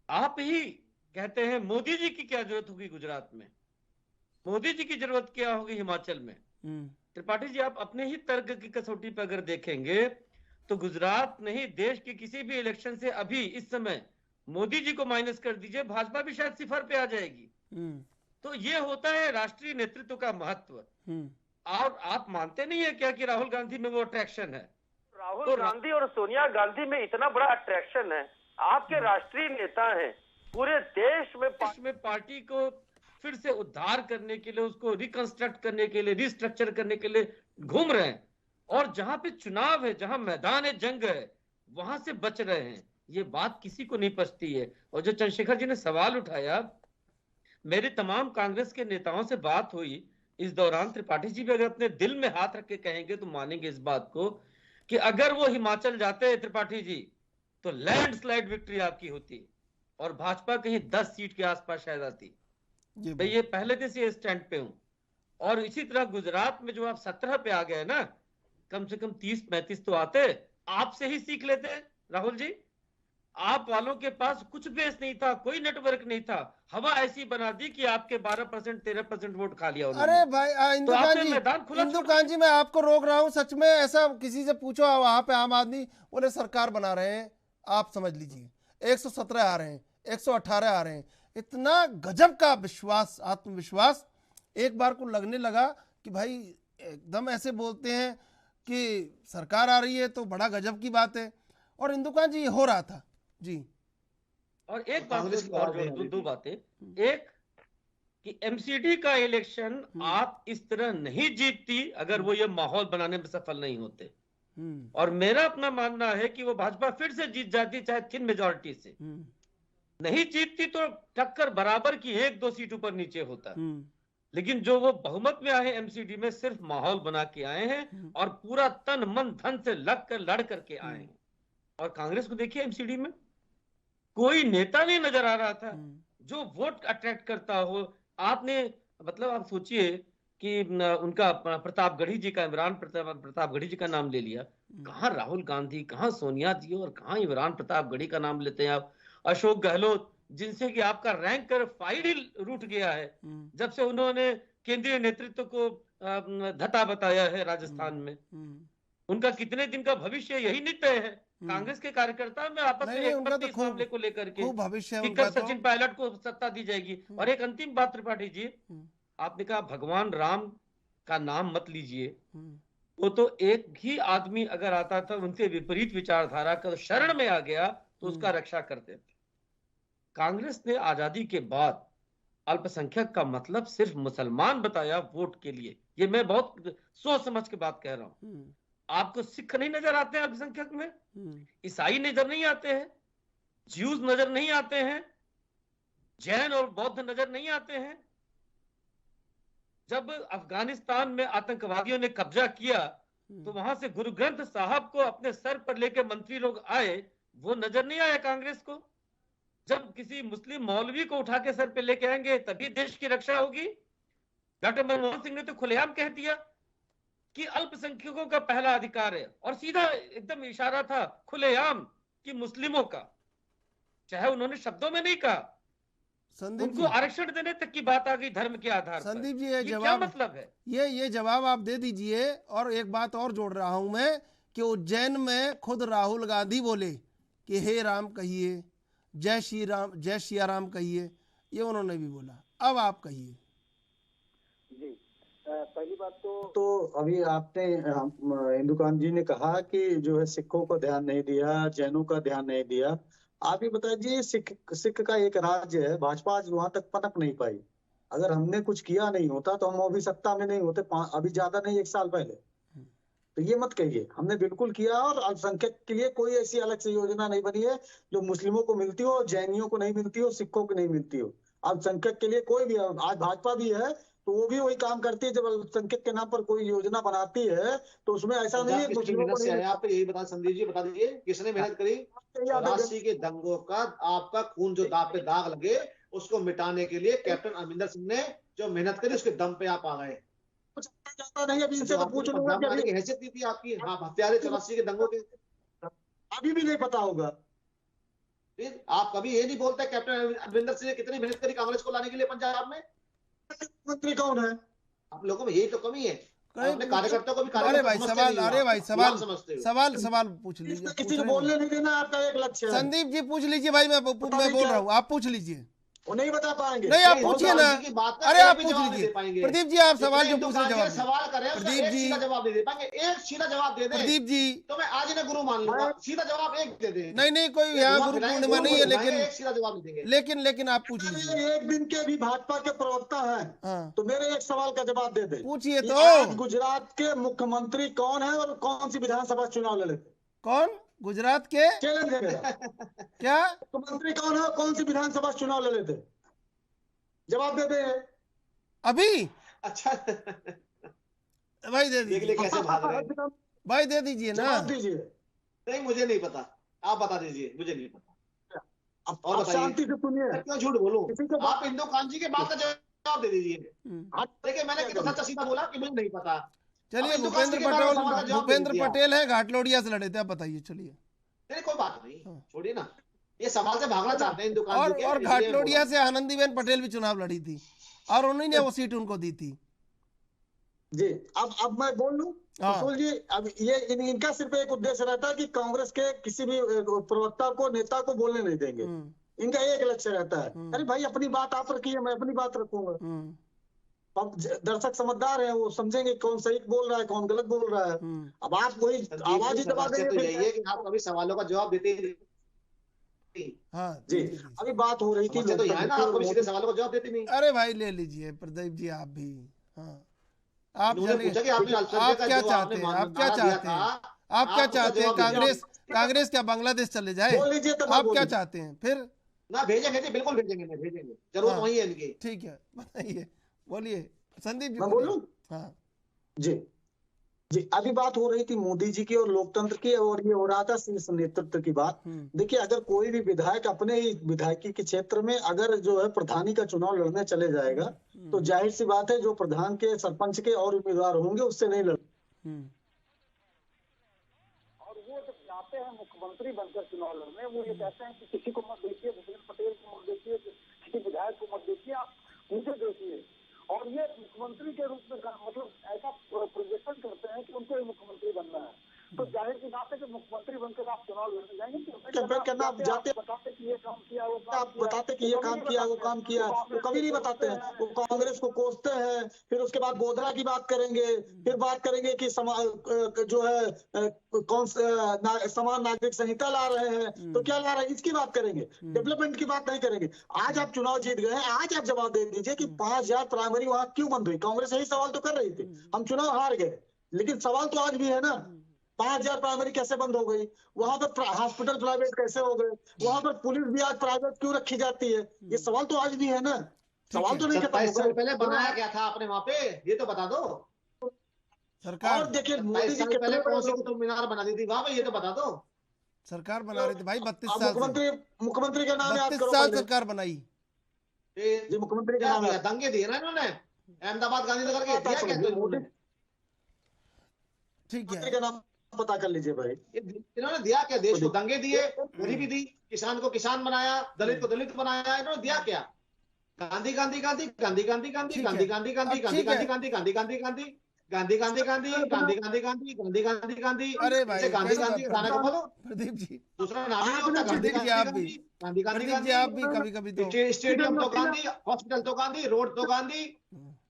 आप ही कहते हैं मोदी जी की क्या जरूरत होगी गुजरात में, मोदी जी की जरूरत क्या होगी हिमाचल में। त्रिपाठी जी, आप अपने ही तर्क की कसौटी पर अगर देखेंगे तो गुजरात नहीं, देश के किसी भी इलेक्शन से अभी इस समय मोदी जी को माइनस कर दीजिए, भाजपा भी शायद सिफर पे आ जाएगी। तो ये होता है राष्ट्रीय नेतृत्व का महत्व। और आप मानते नहीं है क्या कि राहुल गांधी में वो अट्रैक्शन है? राहुल गांधी और सोनिया गांधी में इतना बड़ा अट्रैक्शन है, आपके राष्ट्रीय नेता हैं, पूरे देश में पार्टी को फिर से उद्धार करने के लिए, उसको रिकंस्ट्रक्ट करने के लिए, रिस्ट्रक्चर करने के लिए घूम रहे हैं, और जहां पे चुनाव है, जहां मैदान है, जंग है, वहां से बच रहे हैं। ये बात किसी को नहीं पचती है। और जो चंद्रशेखर जी ने सवाल उठाया, मेरे तमाम कांग्रेस के नेताओं से बात हुई इस दौरान। त्रिपाठी जी भी अगर अपने दिल में हाथ रख के कहेंगे तो मानेंगे इस बात को कि अगर वो हिमाचल जाते हैं त्रिपाठी जी, तो लैंडस्लाइड विक्ट्री आपकी होती और भाजपा कहीं 10 सीट के आसपास शायद आती। मैं ये पहले दिन से स्टैंड पे हूं। और इसी तरह गुजरात में जो आप 17 पे आ गए ना, कम से कम 30-35 तो आते, आपसे ही सीख लेते राहुल जी। आप वालों के पास कुछ बेस नहीं था, कोई नेटवर्क नहीं था, हवा ऐसी बना दी कि आपके 12% 13% वोट खा लिया उन्होंने। अरे भाई इंदु कांत जी, मैं आपको रोक रहा हूँ, सच में ऐसा किसी से पूछो वहां पे आम आदमी बोले सरकार बना रहे हैं, आप समझ लीजिए 117 आ रहे हैं, 118 आ रहे हैं। इतना गजब का विश्वास, आत्मविश्वास एक बार को लगने लगा कि भाई एकदम ऐसे बोलते हैं कि सरकार आ रही है तो बड़ा गजब की बात है। और इंदु कांत जी ये हो रहा था जी। और एक बात और जोड़ दूं, 2 बातें। एक कि एमसीडी का इलेक्शन आप इस तरह नहीं जीतती अगर वो ये माहौल बनाने में सफल नहीं होते। और मेरा अपना मानना है कि वो भाजपा फिर से जीत जाती, चाहे थिन मेजॉरिटी से। नहीं जीतती तो टक्कर बराबर की 1-2 सीट ऊपर नीचे होता। लेकिन जो वो बहुमत में आए एमसीडी में, सिर्फ माहौल बना के आए हैं और पूरा तन मन धन से लग कर लड़ करके आए हैं। और कांग्रेस को देखिए, एमसीडी में कोई नेता नहीं नजर आ रहा था जो वोट अट्रैक्ट करता हो। आपने मतलब आप सोचिए कि उनका प्रतापगढ़ी जी का, इमरान प्रतापगढ़ी जी का नाम ले लिया। कहां राहुल गांधी, कहां सोनिया जी, और कहां इमरान प्रतापगढ़ी का नाम लेते हैं आप। अशोक गहलोत, जिनसे कि आपका रैंक कर फाइल ही रूठ गया है जब से उन्होंने केंद्रीय नेतृत्व को धता बताया है राजस्थान में। उनका कितने दिन का भविष्य यही नहीं तय है। कांग्रेस के कार्यकर्ता में आपस में एकमत इस मामले को लेकर के कि कब सचिन पायलट को सत्ता दी जाएगी। और एक अंतिम बात त्रिपाठी जी, आपने कहा भगवान राम का नाम मत लीजिए। वो तो एक ही आदमी अगर आता था उनसे विपरीत विचारधारा का शरण में आ गया तो उसका रक्षा करते थे। कांग्रेस ने आजादी के बाद अल्पसंख्यक का मतलब सिर्फ मुसलमान बताया वोट के लिए। ये मैं बहुत सोच समझ के बात कह रहा हूं। आपको सिख नहीं नजर आते हैं अल्पसंख्यक में, ईसाई नजर नहीं आते हैं, ज्यूज नजर नहीं आते हैं, जैन और बौद्ध नजर नहीं आते हैं। जब अफगानिस्तान में आतंकवादियों ने कब्जा किया तो वहां से गुरु ग्रंथ साहब को अपने सर पर लेकर मंत्री लोग आए, वो नजर नहीं आया कांग्रेस को। जब किसी मुस्लिम मौलवी को उठा के सर पे लेके आएंगे तभी देश की रक्षा होगी। डॉक्टर मनमोहन सिंह ने तो खुलेआम कह दिया कि अल्पसंख्यकों का पहला अधिकार है, और सीधा एकदम इशारा था खुलेआम कि मुस्लिमों का, चाहे उन्होंने शब्दों में नहीं कहा। उनको आरक्षण देने तक की बात आ गई धर्म के आधार पर। संदीप जी, ये जवाब क्या मतलब है? ये जवाब आप दे दीजिए। और एक बात और जोड़ रहा हूं मैं कि उज्जैन में खुद राहुल गांधी बोले कि हे राम कहिए, जय श्री राम, जय सिया राम कहिए, ये उन्होंने भी बोला। अब आप कहिए। जी, पहली बात तो अभी आपने इंदु कांत जी ने कहा कि जो है सिखों को ध्यान नहीं दिया, जैनों का ध्यान नहीं दिया। आप ये बताइए, सिख का एक राज्य है, भाजपा आज वहां तक पनप नहीं पाई। अगर हमने कुछ किया नहीं होता तो हम अभी सत्ता में नहीं होते, अभी ज्यादा नहीं 1 साल पहले। तो ये मत कहिए, हमने बिल्कुल किया। और अल्पसंख्यक के लिए कोई ऐसी अलग से योजना नहीं बनी है जो मुस्लिमों को मिलती हो, जैनियों को नहीं मिलती हो, सिखों को नहीं मिलती हो। अल्पसंख्यक के लिए कोई भी, आज भाजपा भी है तो वो भी वही काम करती है। जब अल्पसंख्यक के नाम पर कोई योजना बनाती है तो उसमें ऐसा नहीं है मुस्लिमों को नहीं। आप यही बता, संदीप जी बता दीजिए, किसने मेहनत करी 84 के दंगों का? आपका खून जो दाग पे दाग लगे उसको मिटाने के लिए कैप्टन अमरिंदर सिंह ने जो मेहनत करी, उसके दम पे आप आ गए। जाता नहीं, अभी इनसे तो पूछ लूंगा कि हैसियत दी थी आपकी। हाँ, हत्यारे 84 के दंगों के अभी भी नहीं पता होगा। फिर आप कभी ये नहीं बोलते कैप्टन अमरिंदर सिंह ने कितनी मेहनत करी कांग्रेस को लाने के लिए पंजाब में? मंत्री कौन है? आप लोगों में यही तो कमी है, अपने कार्यकर्ताओं को भी। अरे भाई सवाल पूछ लीजिए। किसी को बोलने नहीं देना आपका एक लक्ष्य है। संदीप जी पूछ लीजिए भाई, मैं बोल रहा हूँ, आप पूछ लीजिए। वो नहीं बता पाएंगे। नहीं आप नहीं, पूछिए हिंदू ना, कांग्रेस की बात का अरे एक आप भी पूछ जवाब नहीं लीजिए दे पाएंगे। प्रदीप जी, आप सवाल जो जितने पूछ रहे हिंदू कांग्रेस जवाब सवाल करें उसका प्रदीप एक जी, सीधा जवाब नहीं दे पाएंगे। एक सीधा जवाब दे दे प्रदीप जी, तो मैं आज इन्हें गुरु मान लूंगा। सीधा जवाब एक दे दे। नहीं नहीं कोई यहाँ घुमा गुरु फिराएंगे, पूर्णिमा गोल नहीं गोल है, घुमाएंगे, लेकिन एक सीधा जवाब नहीं देंगे। लेकिन आप पूछ लीजिए। एक दिन के भी भाजपा के प्रवक्ता हैं, हाँ तो मेरे एक सवाल का जवाब दे दे। पूछिए कि तो। आज गुजरात के मुख्यमंत्री कौन है और कौन सी विधानसभा चुनाव लड़े थे? कौन गुजरात के चैलेंज है मेरा। क्या मुख्यमंत्री कौन है और कौन सी विधानसभा चुनाव लड़े थे? जवाब दे दे। अभी अच्छा भाई दे देख ले दीजिए, कैसे भाग रहे हैं। भाई दे दीजिए ना। जवाब दीजिए। नहीं मुझे नहीं पता, आप बता दीजिए, मुझे नहीं पता। और अब बताइए। शांति से सुनिए। मैं क्यों झूठ बोलूं? किसी को आप हिंदू कांजी के बात का जवाब दे दीजिए। देखिए मैंने कितना सच्चा सीधा बोला कि मुझे नहीं पता। चलिए अब हिंदू कांजी के बारे में सवाल का जवाब दे भूपेंद्र दिया। पटेल है, घाटलोड़िया से लड़े थे, आप बताइए। चलिए नहीं कोई बात नहीं, छोड़िए ना, ये सवाल से भागना चाहते हैं हिंदू कांजी और के, और इसलिए घाटलोड़िया बोला। से आनंदीबेन पटेल भी चुनाव लड़ी थी और उन्हीं ने वो सीट उनको दी थी। जी अब मैं बोल लूं। हाँ। सुन जी, अब ये इनका सिर्फ एक उद्देश्य रहता है कि कांग्रेस के किसी भी प्रवक्ता को, नेता को बोलने नहीं देंगे। इनका एक लक्ष्य रहता है, अरे भाई अपनी बात आप रखिए, मैं अपनी बात रखूंगा। अब दर्शक समझदार है, वो समझेंगे कौन सही बोल रहा है, कौन गलत बोल रहा है। अब आप वही आवाज ही दबा समस्या तो देंगे। यही है कि आप कभी सवालों का जवाब देते ही नहीं। हाँ जी अभी बात हो रही थी समस्या तो यह है ना, आप कभी सीधे सवालों का जवाब देते नहीं। अरे भाई ले लीजिए प्रदीप जी आप भी। हाँ आप उन्होंने पूछा कि आपने आप अल्पसंख्यक का क्या जो चाहते आपने हैं, आप क्या नारा दिया चाहते हैं, था, आप क्या आप उसका चाहते हैं? जवाब दीजिए। कांग्रेस क्या बांग्लादेश चले जाए? बोल लीजिए तो मैं आप क्या बोलूं। चाहते हैं फिर? ना भेजेंगे जी, बिल्कुल भेजेंगे, मैं भेजेंगे, जरूरत हाँ। वही है इनकी। ठीक है बताइए, बोलिए संदीप जी। मैं बोलिए। बोलूं? हाँ जी जी अभी बात हो रही थी मोदी जी की और लोकतंत्र की, और ये हो रहा था शीर्ष नेतृत्व की बात। देखिए अगर कोई भी विधायक अपने ही विधायकी के क्षेत्र में अगर जो है प्रधानी का चुनाव लड़ने चले जाएगा, तो जाहिर सी बात है जो प्रधान के, सरपंच के और उम्मीदवार होंगे उससे नहीं लड़। और वो जब जाते हैं मुख्यमंत्री बनकर चुनाव लड़ने, वो ये कहते हैं कि किसी को मत देखिए, भूपेंद्र पटेल को मत देखिए, किसी विधायक को मत देखिए, आप मुझे देखिए। और ये मुख्यमंत्री के रूप में मतलब ऐसा प्रोजेक्शन करते हैं कि उनको ही मुख्यमंत्री बनना है। तो जाहिर सी बात है कि मुख्यमंत्री बनकर आप चुनाव लड़ने जाएंगे कैंपेन करना, आप जाते बताते कि ये काम किया, वो काम आप बताते कि ये काम किया, वो काम किया, वो कभी नहीं बताते हैं। वो कांग्रेस को कोसते हैं, फिर उसके बाद गोधरा की बात करेंगे, फिर बात करेंगे कि जो है कौन समान नागरिक संहिता ला रहे हैं, तो क्या ला रहे हैं इसकी बात करेंगे, डेवलपमेंट की बात नहीं करेंगे। आज आप चुनाव जीत गए हैं, आज आप जवाब दे दीजिए कि 5000 प्राइमरी वहां क्यों बंद हुई? कांग्रेस यही सवाल तो कर रही थी। हम चुनाव हार गए, लेकिन सवाल तो आज भी है ना, 5000 प्राइमरी कैसे बंद हो गई? वहां पर हॉस्पिटल प्राइवेट कैसे हो गए? वहां पर पुलिस भी आज प्राइवेट क्यों रखी जाती है? ये सवाल तो आज भी है ना, सवाल तो नहीं खत्म 27 साल हो पहले गए। बनाया क्या था आपने वहाँ पे, ये तो बता दो। सरकार और देखिए मोदी 27 जी साल पहले कितने कौन सी कुतुब मीनार बना दी थी वहाँ पे, ये तो बता दो। सरकार बना रही थी भाई 32 अब साल से, मुख्यमंत्री का नाम याद 32 करो साल पहले। सरकार बनाई। जी मुख्यमंत्री का क्या नाम दिया? याद। दंगे दिए ना इन्होंने अहमदाबाद गांधीनगर के, दिया क्या तो इन्होंने? ठीक है, मुख्यमंत्री का नाम पता कर लीजिए भाई। इन्होंने दिया क्या? देश को दंगे दिए, गरीबी दी, किसान को किसान बनाया, दलित को दलित बनाया, इन्होंने दिया क्या? गांधी गांधी गांधी गांधी गांधी गांधी ठीक है। गांधी गांधी गांधी अब गांधी ठीक है। गांधी गांधी गांधी गांधी गांधी गांधी गांधी गांधी गांधी गांधी गांधी गांधी गांधी। अरे भाई इसे गांधी कैसे गांधी बात का गाना कर को रहे बोलो, हो? प्रदीप जी, दूसरा नाम ही नहीं होता। गांधी प्रदीप जी आप गांधी भी, गांधी गांधी प्रदीप जी आप भी कभी कभी तो स्टेडियम तो गांधी, हॉस्पिटल तो गांधी, रोड तो गांधी,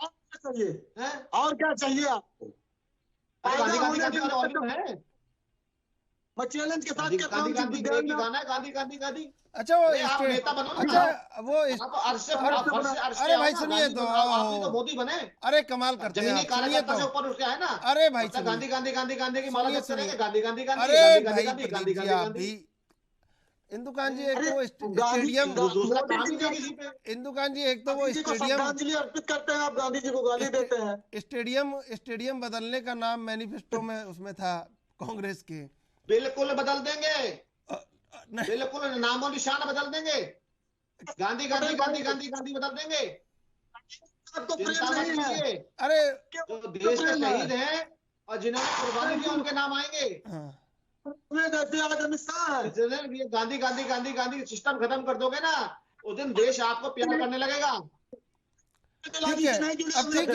और क्या चाहिए? हैं? और क्या चाहिए आपको? अरे गांधी गांधी गांधी होने और के वॉल्यूम है। मैं चैलेंज के साथ गांधी कहता हूँ गांधी कि गांधी विज्ञान की में गाना है, गांधी गांधी गांधी। अच्छा वो अरे आप नेता बनो ना। अच्छा वो आप अर्श से अरे अर्श भाई सुनिए तो, आप ही तो मोदी बने। अरे कमाल करते हैं जमीनी आप, सुनिए कार्यकर्ता से तो। ऊपर उठ के आए ना। अरे भाई मतलब गांधी गांधी गांधी गांधी की माला सुनिए, जपते रहेंगे, सुनिए। गांधी गांधी गांधी अरे गांधी भाई गांधी गांधी प्रदीप गांधी जी आप गांधी। भी, इंदुकान जी एक अरे तो वो गांधी- स्टेडियम, दूसरा काम ही नहीं किसी पे। इंदुकान जी एक तो वो गांधी जी को स्टेडियम, श्रद्धांजलि अर्पित करते हैं, आप गांधी जी को गाली देते हैं। स्टेडियम बदलने का नाम मैनिफेस्टो में उसमें था कांग्रेस के। बिल्कुल बदल देंगे, नहीं, बिल्कुल नामो निशान बदल देंगे, गांधी गांधी गांधी गांधी गांधी बदल देंगे। आपको प्रेम चिंता मत नहीं है। कीजिए, अरे जो देश के शहीद हैं और जिन्होंने कुर्बानी दी उनके नाम आएंगे। हाँ, जैसे आज अमित शाह है। जिस दिन ये गांधी गांधी गांधी गांधी सिस्टम खत्म कर दोगे ना, उस दिन देश आपको प्यार करने लगेगा। ठीक है, अब ठीक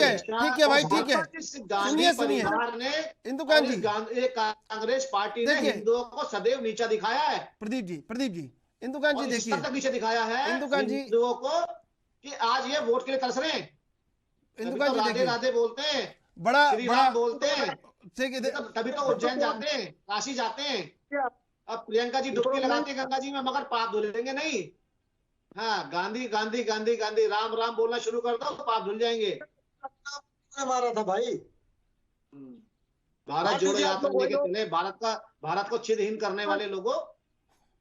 है भाई, ठीक है। गांधी सुनिए परिवार ने, इंदुकान जी, कांग्रेस पार्टी ने देखिए। हिंदुओं को सदैव नीचा दिखाया है। प्रदीप जी इंदुकांत जी और इस देखिए, हद तक नीचे दिखाया है इंदुकांत जी, हिंदुओं को कि आज ये वोट के लिए तरस रहे हैं। तभी इंदुकांत तो जी राधे देखिए, राधे बोलते हैं, बड़ा श्री बड़ा राम बोलते हैं, ठीक है, तभी तो उज्जैन जाते हैं, काशी जाते हैं। अब प्रियंका जी डुबकी लगाते हैं गंगा जी में, मगर पाप धुलेंगे नहीं। हाँ, गांधी गांधी गांधी गांधी राम राम बोलना शुरू कर दो, पाप धुल जाएंगे। मारा था भाई, भारत जोड़ो यात्रा लेके चले, भारत को छिदहीन करने वाले लोगों,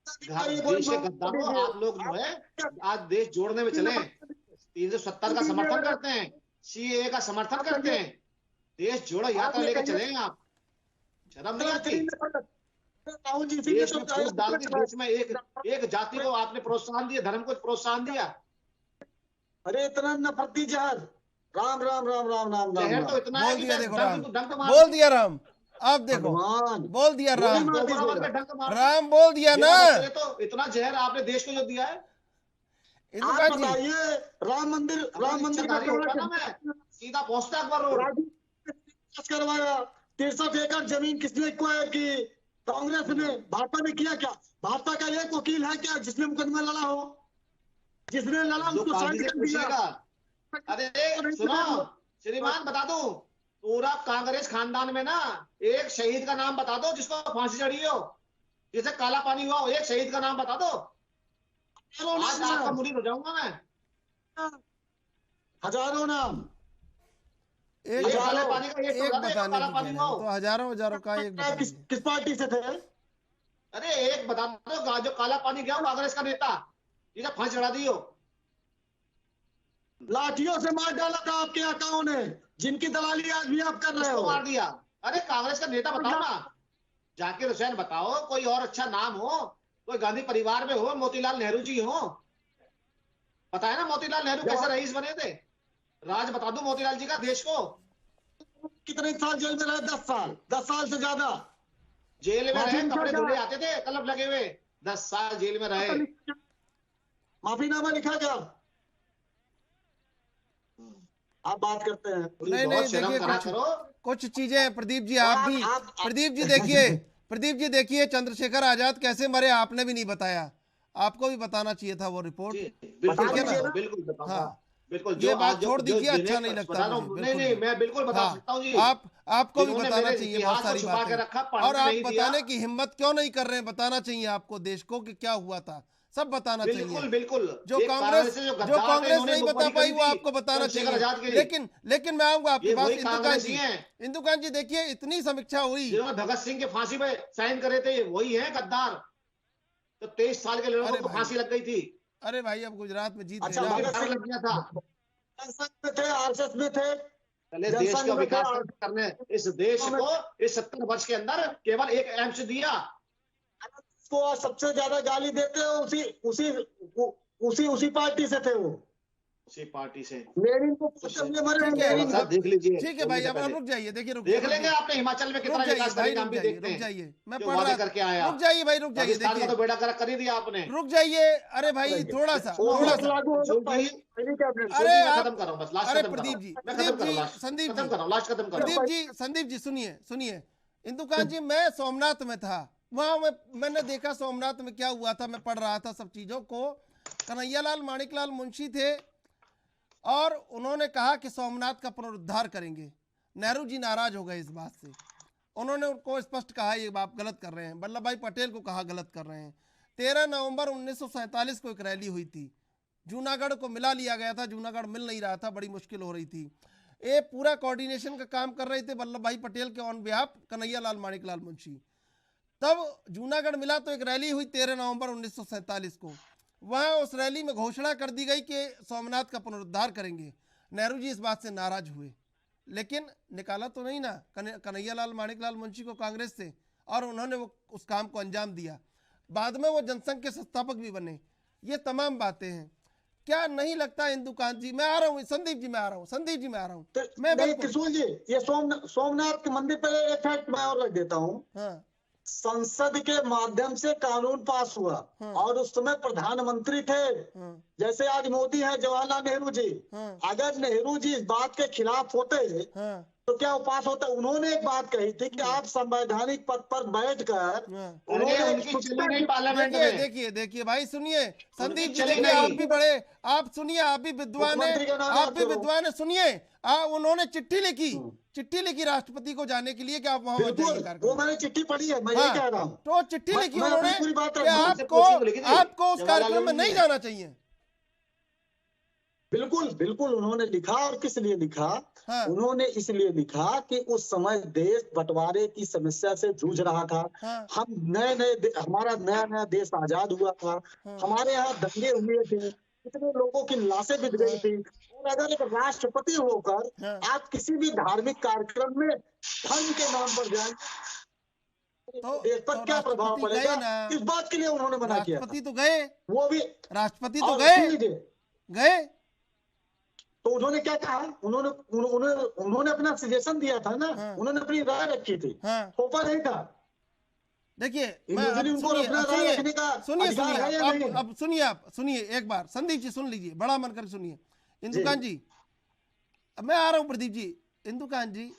देश के गद्दारों, आप लोग जो है आज देश जोड़ने में चले। 370 का समर्थन करते हैं, सीएए का समर्थन करते हैं, देश जोड़ो यात्रा लेके चले आप। शर्म नहीं आती? देश में फूट डाल दी, देश में एक जाति को आपने प्रोत्साहन दिया, धर्म को प्रोत्साहन दिया। अरे इतना नफरती जहर, राम राम राम राम राम जहर राम तो इतना बोल है दिया, कि देखो डंक राम, तो डंक मार बोल दिया राम, आप देखो, भगवान बोल दिया राम, डंक मार। राम बोल दिया ना। ये तो इतना जहर आपने देश को जो दिया है। आप इंदुकांत जी, बताइए, राम मंदिर का होता ना, मैं सीधा पहुंचता अकबर रोड। विकास करवाया, 63 एकड़ जमीन किसने एक्वायर की? कांग्रेस ने। भाजपा ने किया क्या? भाजपा का एक वकील है क्या जिसने मुकदमा लड़ा हो? जिसने लड़ा जो उसको पार्टी साइड से कर दिया। पूछेगा। अरे सुनो श्रीमान, बता दूं, पूरा कांग्रेस खानदान में ना एक शहीद का नाम बता दो जिसको फांसी चढ़ी हो, जिसे काला पानी हुआ हो, एक शहीद का नाम बता दो। आज आपका मुरीद हो जाऊंगा मैं। हजारों नाम। एक काले पानी का एक बताने काला की पानी कह हुआ रहे हैं, हो। तो हजारों हजारों का एक बता दीजिए। किस पार्टी से थे? अरे एक बता दो, जो काला पानी गया हो कांग्रेस का नेता, जिसे फांसी चढ़ा दी हो। लाठियों से मार डाला था आपके आकाओं ने, जिनकी दलाली आज भी आप कर रहे किसको हो। मार दिया? अरे कांग्रेस का नेता बताओ ना, जाकिर हुसैन बताओ, कोई और अच्छा नाम हो, कोई गांधी परिवार में हो, मोतीलाल नेहरू जी हो। पता है ना मोतीलाल नेहरू कैसे रईस बने थे? राज बता दूं मोतीलाल जी का देश को। कितने साल जेल में रहे? 10 साल से ज्यादा जेल में रहे, कपड़े धुले आते थे कलम लगे हुए, 10 साल जेल में रहे। माफीनामा लिखा क्या? आप बात करते हैं। नहीं नहीं, देखिए कुछ चीजें हैं प्रदीप जी, आप भी प्रदीप जी देखिए, प्रदीप जी देखिए, चंद्रशेखर आजाद कैसे मरे आपने भी नहीं बताया, आपको भी बताना चाहिए था वो रिपोर्ट। बिल्कुल हाँ बिल्कुल, ये बात छोड़ दीजिए, अच्छा नहीं लगता मुझे। नहीं मैं बिल्कुल बता सकता हूँ जी। आपको भी बताना चाहिए बहुत सारी बातें, और आप बताने की हिम्मत क्यों नहीं कर रहे हैं? बताना चाहिए आपको देश को कि क्या हुआ था, सब बताना चाहिए। बिल्कुल जो कांग्रेस नहीं बता पाई वो आपको बताना चाहिए। लेकिन मैं आऊंगा आपके पास। इंदुकांत जी देखिए, इतनी समीक्षा हुई, जिन्होंने भगत सिंह के फांसी पे साइन करे थे वही है गद्दार, तो 23 साल के लड़कों को फांसी लग गई थी। अरे भाई अब गुजरात में जीत अच्छा, लग गया था। आरएसएस में थे। पहले देश का विकास करने, इस देश को इस 70 वर्ष के अंदर केवल एक एम्स दिया। को सबसे ज्यादा गाली देते हो उसी पार्टी से थे वो, उसी पार्टी से। देख लीजिए, ठीक है भाई, अब रुक जाइए, देखिए देख लेंगे आपने हिमाचल में कितना विकास करेगा, हम भी देखते हैं। जाइए, मैं पढ़ रहा करके आया। रुक जाइए भाई, रुक जाइए, देखिए तो बेड़ा गर्क कर ही दिया आपने। रुक जाइए, अरे भाई थोड़ा सा अरे खत्म करो बस, लास्ट खत्म प्रदीप जी, संदीप जी सुनिए इंदुकांत जी, मैं सोमनाथ में था, वहां मैंने देखा सोमनाथ में क्या हुआ था, मैं पढ़ रहा था सब चीजों को। कन्हैयालाल माणिकलाल मुंशी थे और उन्होंने कहा कि सोमनाथ का पुनरुद्धार करेंगे। नेहरू जी नाराज हो गए इस बात से, उन्होंने उनको स्पष्ट कहा ये आप गलत कर रहे हैं, वल्लभ भाई पटेल को कहा गलत कर रहे हैं। 13 नवंबर 1947 को एक रैली हुई थी, जूनागढ़ को मिला लिया गया था, जूनागढ़ मिल नहीं रहा था, बड़ी मुश्किल हो रही थी। ये पूरा कोऑर्डिनेशन का काम कर रहे थे वल्लभ भाई पटेल के ऑन बिहाफ कन्हैयालाल माणिकलाल मुंशी। तब जूनागढ़ मिला तो एक रैली हुई 13 नवंबर 1947 को, वहां उस रैली में घोषणा कर दी गई कि सोमनाथ का पुनरुद्धार करेंगे। नेहरू जी इस बात से नाराज हुए, लेकिन निकाला तो नहीं ना कन्हैयालाल माणिकलाल मुंशी को कांग्रेस से, और उन्होंने वो उस काम को अंजाम दिया। बाद में वो जनसंघ के संस्थापक भी बने। ये तमाम बातें हैं। क्या नहीं लगता इंदुकांत जी, मैं आ रहा हूँ, संदीप जी मैं आ रहा हूँ, मैं किशोर जी, ये सोमनाथ के मंदिर पर एक फैक्ट मैं और रख देता हूँ। हाँ, संसद के माध्यम से कानून पास हुआ, और उस समय प्रधानमंत्री थे, जैसे आज मोदी है, जवाहरलाल नेहरू जी। अगर नेहरू जी इस बात के खिलाफ होते तो क्या वो पास होता? उन्होंने एक बात कही थी कि आप संवैधानिक पद पर बैठकर उन्होंने उनकी चली नहीं पार्लियामेंट देखिए में, देखिए देखिए भाई सुनिए संदीप जी, चली देखिए नहीं। आप भी बड़े, आप सुनिए, आप भी विद्वान हैं, मुख्यमंत्री का नाम आप याद भी करो। विद्वान हैं, सुनिए। उन्होंने चिट्ठी लिखी राष्ट्रपति को जाने के लिए कि आप वहां बिल्कुल, कार्यक्रम। वो मैंने चिट्ठी पढ़ी है, मैं यही कह रहा हूँ। तो चिट्ठी लिखी मैं उन्होंने अपनी पूरी बात कि रखूं। आपको उस कार्यक्रम में नहीं जाना चाहिए। बिल्कुल बिल्कुल, उन्होंने लिखा। और किस लिए लिखा? हाँ। उन्होंने इसलिए लिखा कि उस समय देश बंटवारे की समस्या से जूझ रहा था। हाँ। हम हमारा नया नया देश आजाद हुआ था। हाँ। हमारे यहाँ दंगे हुए थे, कितने लोगों की लाशें बिक गई थी। और अगर एक राष्ट्रपति होकर हाँ। आप किसी भी धार्मिक कार्यक्रम में धर्म के नाम पर जाएं, तो देश पर क्या प्रभाव राष्ट्रपति पड़ेगा? गए ना। इस बात के लिए उन्होंने मना किया था। राष्ट्रपति तो गए, वो भी राष्ट्रपति तो और गए सुन लीजिए, गए तो उन्होंने क्या कहा? उन्होंने अपना सजेशन दिया था ना। हाँ। उन्होंने अपनी राय रखी थी। हाँ। थोपा नहीं था। देखिए इंडिविजुअली उनको अपना राय रखने का अधिकार है या नहीं? अब सुनिए, आप सुनिए एक बार, संदीप जी सुन लीजिए, बड़ा मन कर सुनिए। इंदुकांत जी, अब मैं आ रहा हूं प्रदीप जी। इंदुकांत जी,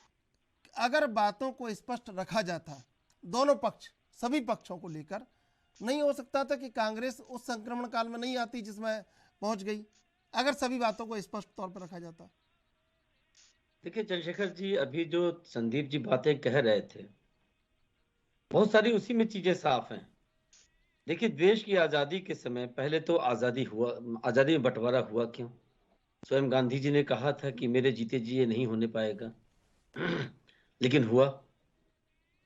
अगर बातों को स्पष्ट रखा जाता दोनों पक्ष, सभी पक्षों को लेकर, नहीं हो सकता था कि कांग्रेस उस संक्रमण काल में नहीं आती जिसमें पहुंच गई, अगर सभी बातों को स्पष्ट तौर पर रखा जाता। देखिए चंद्रशेखर जी, अभी जो संदीप जी बातें कह रहे थे, बहुत सारी उसी में चीजें साफ हैं। देखिए, देश की आजादी के समय पहले तो आजादी में बंटवारा हुआ क्यों? स्वयं गांधी जी ने कहा था कि मेरे जीते जी ये नहीं होने पाएगा, लेकिन हुआ।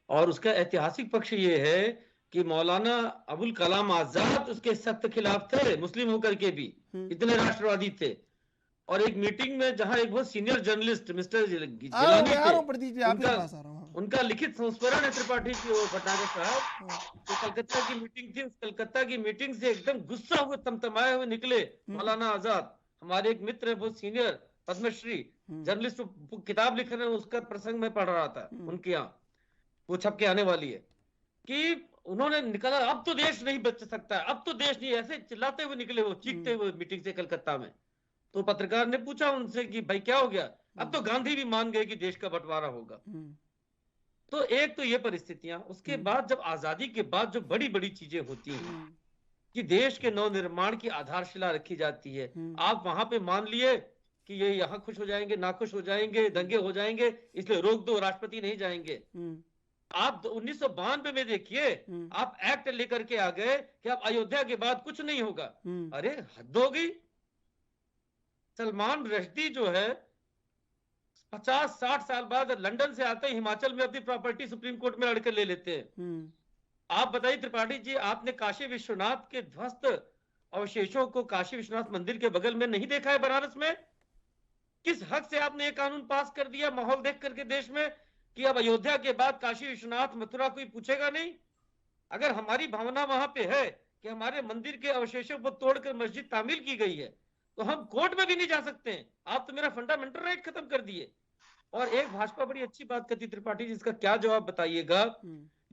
और उसका ऐतिहासिक पक्ष ये है कि मौलाना अबुल कलाम आजाद उसके सख्त खिलाफ थे, मुस्लिम होकर के भी इतने राष्ट्रवादी थे। और एक मीटिंग में जहां एक बहुत सीनियर जर्नलिस्ट मिस्टर जिलानी थे, उनका लिखित संस्मरण है त्रिपाठी की और भटनागर साहब, तो कलकत्ता की मीटिंग थी। उस कलकत्ता की मीटिंग से एकदम गुस्सा हुए, तमतमाए हुए निकले मौलाना आजाद। हमारे एक मित्र है बहुत सीनियर पद्मश्री जर्नलिस्ट, किताब लिख रहे हैं, उसका प्रसंग में पढ़ रहा था उनके यहाँ, वो छप के आने वाली है, कि उन्होंने निकला अब तो देश नहीं बच सकता है, अब तो देश नहीं, ऐसे चिल्लाते हुए निकले वो, चीखते हुए मीटिंग से कलकत्ता में। तो पत्रकार ने पूछा उनसे कि भाई क्या हो गया? अब तो गांधी भी मान गए कि देश का बंटवारा होगा। तो एक तो ये परिस्थितियां, उसके बाद जब आजादी के बाद जो बड़ी बड़ी चीजें होती हैं कि देश के नवनिर्माण की आधारशिला रखी जाती है, आप वहां पे मान लिए कि ये यहाँ खुश हो जाएंगे, नाखुश हो जाएंगे, दंगे हो जाएंगे, इसलिए रोक दो, राष्ट्रपति नहीं जाएंगे। आप 1992 में देखिए, आप एक्ट लेकर के आ गए कि अब अयोध्या के बाद कुछ नहीं होगा। अरे हद हो गई। सलमान रश्दी जो है 50-60 साल बाद लंदन से आते हिमाचल में अपनी प्रॉपर्टी सुप्रीम कोर्ट में लड़कर ले लेते हैं। आप बताइए त्रिपाठी जी, आपने काशी विश्वनाथ के ध्वस्त अवशेषों को काशी विश्वनाथ मंदिर के बगल में नहीं देखा है बनारस में? किस हक से आपने ये कानून पास कर दिया माहौल देख करके देश में कि अब अयोध्या के बाद काशी विश्वनाथ मथुरा कोई पूछेगा नहीं? अगर हमारी भावना वहां पे है कि हमारे मंदिर के अवशेषों को तोड़कर मस्जिद तामील की गई है, तो हम कोर्ट में भी नहीं जा सकते हैं। आप तो मेरा फंडामेंटल राइट खत्म कर दिए। और एक भाजपा बड़ी अच्छी बात करती त्रिपाठी जी, इसका क्या जवाब बताइएगा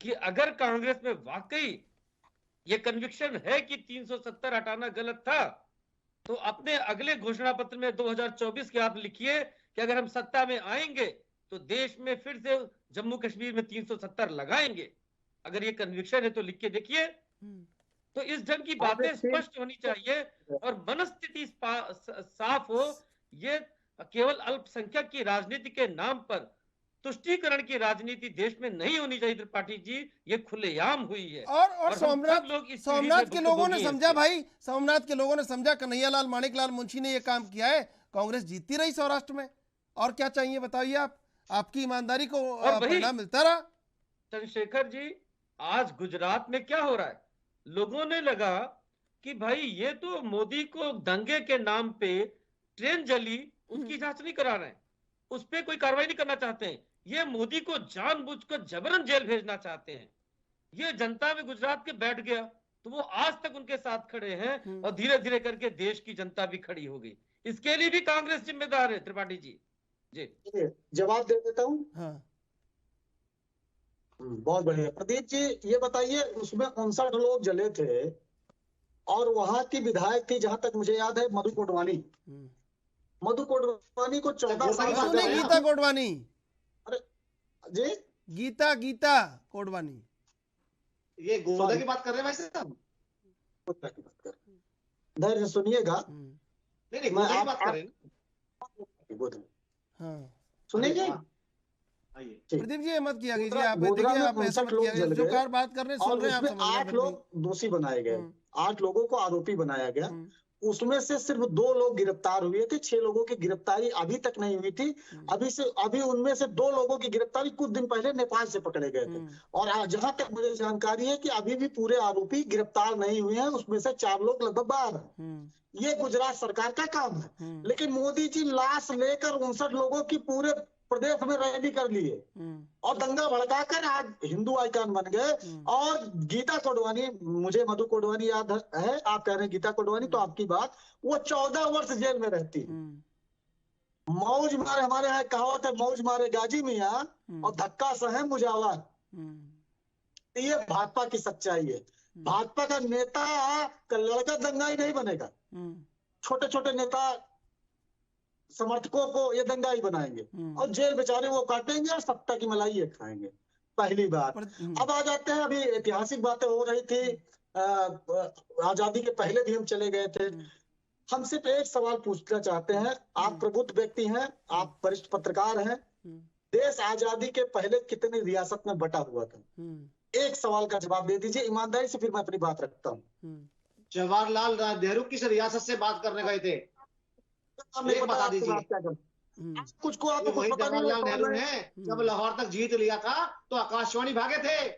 कि अगर कांग्रेस में वाकई ये कन्विक्शन है कि 370 हटाना गलत था, तो अपने अगले घोषणा पत्र में 2024 के आप लिखिए कि अगर हम सत्ता में आएंगे तो देश में फिर से जम्मू कश्मीर में 370 लगाएंगे। अगर ये कन्विक्शन है तो लिख के देखिए। तो इस ढंग की बातें स्पष्ट होनी चाहिए और मनस्थिति साफ हो। ये केवल अल्पसंख्यक की राजनीति के नाम पर तुष्टीकरण की राजनीति देश में नहीं होनी चाहिए त्रिपाठी जी, ये खुलेआम हुई है। और सोमनाथ के लोगों ने समझा भाई, सोमनाथ के लोगों ने समझा, कन्हैयालाल माणिकलाल मुंशी ने ये काम किया है, कांग्रेस जीतती रही सौराष्ट्र में। और क्या चाहिए बताइए आप? आपकी ईमानदारी को परिणाम मिलता रहा। चंद्रशेखर जी, आज गुजरात में क्या हो रहा है? लोगों ने लगा कि भाई ये तो मोदी को दंगे के नाम पे ट्रेन जली, उसकी जांच नहीं करा रहे हैं, उस पर कोई कार्रवाई नहीं करना चाहते हैं, ये मोदी को जानबूझकर जबरन जेल भेजना चाहते हैं। ये जनता में गुजरात के बैठ गया, तो वो आज तक उनके साथ खड़े हैं और धीरे धीरे करके देश की जनता भी खड़ी हो गई। इसके लिए भी कांग्रेस जिम्मेदार है त्रिपाठी जी। जी जवाब दे देता हूँ। हाँ। बहुत बढ़िया। प्रदीप जी ये बताइए, उसमें 59 लोग जले थे और वहां की विधायक थी, जहां तक मुझे याद है, मधु कोटवानी। मधु कोटवानी को 14 साल गीता कोटवानी जी गीता गीता कोडवानी, ये गोदा की बात कर रहे हैं भाई साहब? गोदा की बात कर रहे हैं। धैर्य से सुनिएगा, नहीं नहीं, मैं गोदा की आप बात कर रहे हैं। गोदा हाँ सुनेंगे। आइए। ठीक। प्रदीप जी, ये मत किया कीजिए आप, गोधरा देखिए में आप ऐसा 59 मत लोग किया जल कीजिए, जो गए कार बात कर रहे हैं सुन और रहे हैं आप, उसमें समझ रहे 8 हैं लोग दोषी बनाए गए, 8 लोगों को आरोपी बनाया गया। उसमें से सिर्फ 2 लोग गिरफ्तार हुए थे, 6 लोगों की गिरफ्तारी अभी तक नहीं हुई थी। अभी उनमें से 2 लोगों की गिरफ्तारी कुछ दिन पहले नेपाल से पकड़े गए थे। और जहां तक मुझे जानकारी है कि अभी भी पूरे आरोपी गिरफ्तार नहीं हुए हैं, उसमें से 4 लोग लगभग बाहर हैं। ये गुजरात सरकार का काम है। लेकिन मोदी जी लाश लेकर 59 लोगों की पूरे प्रदेश में रैली कर लिए और दंगा भड़काकर आज हिंदू आइकॉन बन गए। और गीता कोडवानी, मुझे मधु कोडवानी याद है, आप कह रहे हैं गीता कोडवानी, तो आपकी बात, वो 14 वर्ष जेल में रहती। मौज मारे, हमारे यहाँ कहावत है, मौज मारे गाजी मियां और धक्का सहे मुजावर। ये भाजपा की सच्चाई है। भाजपा का नेता का लड़का दंगाई नहीं बनेगा, छोटे छोटे नेता समर्थकों को ये दंगाई बनाएंगे और जेल बेचारे वो काटेंगे और सत्ता की मलाई ये खाएंगे। पहली बात। अब आ जाते हैं, अभी ऐतिहासिक बातें हो रही थी, आजादी के पहले भी हम चले गए थे। हम सिर्फ एक सवाल पूछना चाहते हैं, आप प्रबुद्ध व्यक्ति हैं, आप वरिष्ठ पत्रकार हैं, देश आजादी के पहले कितनी रियासत में बटा हुआ था? एक सवाल का जवाब दे दीजिए ईमानदारी से, फिर मैं अपनी बात रखता हूँ। जवाहरलाल नेहरू किस रियासत से बात करने गए थे? एक बता दीजिए। कुछ को आप वही जवाहरलाल नेहरू ने जब लाहौर तक जीत लिया था तो आकाशवाणी भागे थे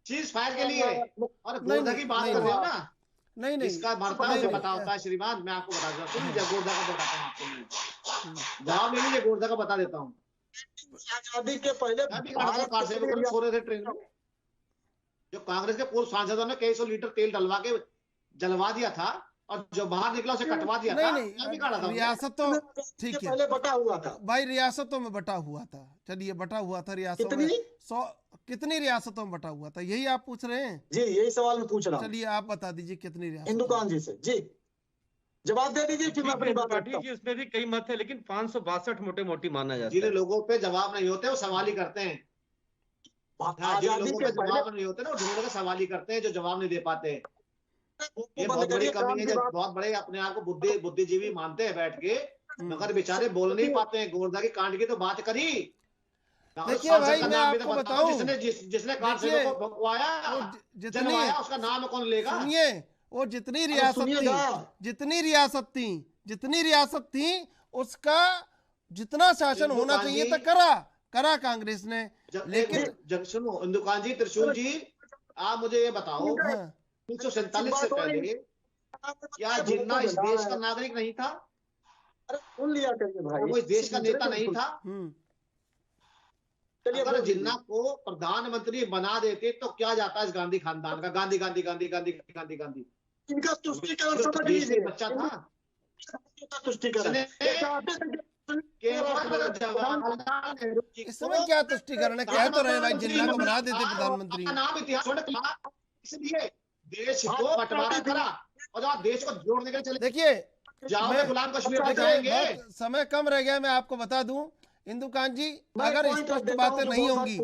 चीज फायर के लिए। और गोरधा की बात कर रहे हो ना? नहीं नहीं, इसका वार्ता मुझे पता होता है श्रीमान, मैं आपको बता देता हूँ। गोरधा का बताता हूँ आपको, मैं जवाब ले लीजिए, गोरधा का बता देता हूँ। आजादी के पहले सरकार से सो रहे थे ट्रेन में, जो कांग्रेस के पूर्व सांसदों ने कई 100 लीटर तेल डलवा के जलवा दिया था और जो बाहर निकला उसे कटवा दिया था। नहीं, रियासत तो ठीक है, पहले बटा हुआ था भाई, रियासतों में बटा हुआ था। चलिए, बटा हुआ था रियासतों में, कितनी रियासतों में बटा हुआ था, यही आप पूछ रहे हैं? जी, यही सवाल मैं पूछ रहा हूँ। चलिए आप बता दीजिए कितनी रियासत। इंदुकान जी से जी जवाब दे दीजिए, फिर मैं अपनी बात रखता हूं। उसमें भी कई मत है, लेकिन 562 मोटे मोटी माना जाता है। जिन लोगों पे जवाब नहीं होते वो सवाल ही करते हैं। जिन लोगों पे जवाब नहीं होते ना, वो सवाल ही करते हैं, जो जवाब नहीं दे पाते। ये बहुत बड़ी कमी है, जो बहुत बड़े अपने आप को बुद्धिजीवी मानते हैं बैठ के, मगर बेचारे बोल नहीं पाते हैं। गोरधा की कांड की तो बात करी। देखिए भाई, मैं आपको बताऊं, जिसने कार से को भगवाया, जलवाया, उसका नाम कौन लेगा? सुनिए, वो जितनी रियासत थी उसका जितना शासन होना चाहिए था करा कांग्रेस ने। लेकिन सुनो इंदुकान जी, त्रिशूल जी, आप मुझे ये बताओ, 1947 से पहले क्या जिन्ना इस देश का नागरिक नहीं था? अरे सुन लिया करिए भाई, वो इस देश का नेता नहीं था। अगर जिन्ना को प्रधानमंत्री बना देते तो क्या जाता इस गांधी खानदान का? गांधी गांधी गांधी गांधी गांधी गांधी इनका तुष्टीकरण समझ लीजिए, बच्चा था तुष्टीकरण। इसमें क्या तुष्टीकरण है? कह तो रहे भाई, जिन्ना को बना देते प्रधानमंत्री। नाम इतिहास इसलिए देश को बंटवारा करा और देश को जोड़ने के लिए चले। देखिए, गुलाम कश्मीर में जाएंगे। समय कम रह गया, मैं आपको बता दूं इंदुकान जी, अगर स्पष्ट बातें नहीं होंगी,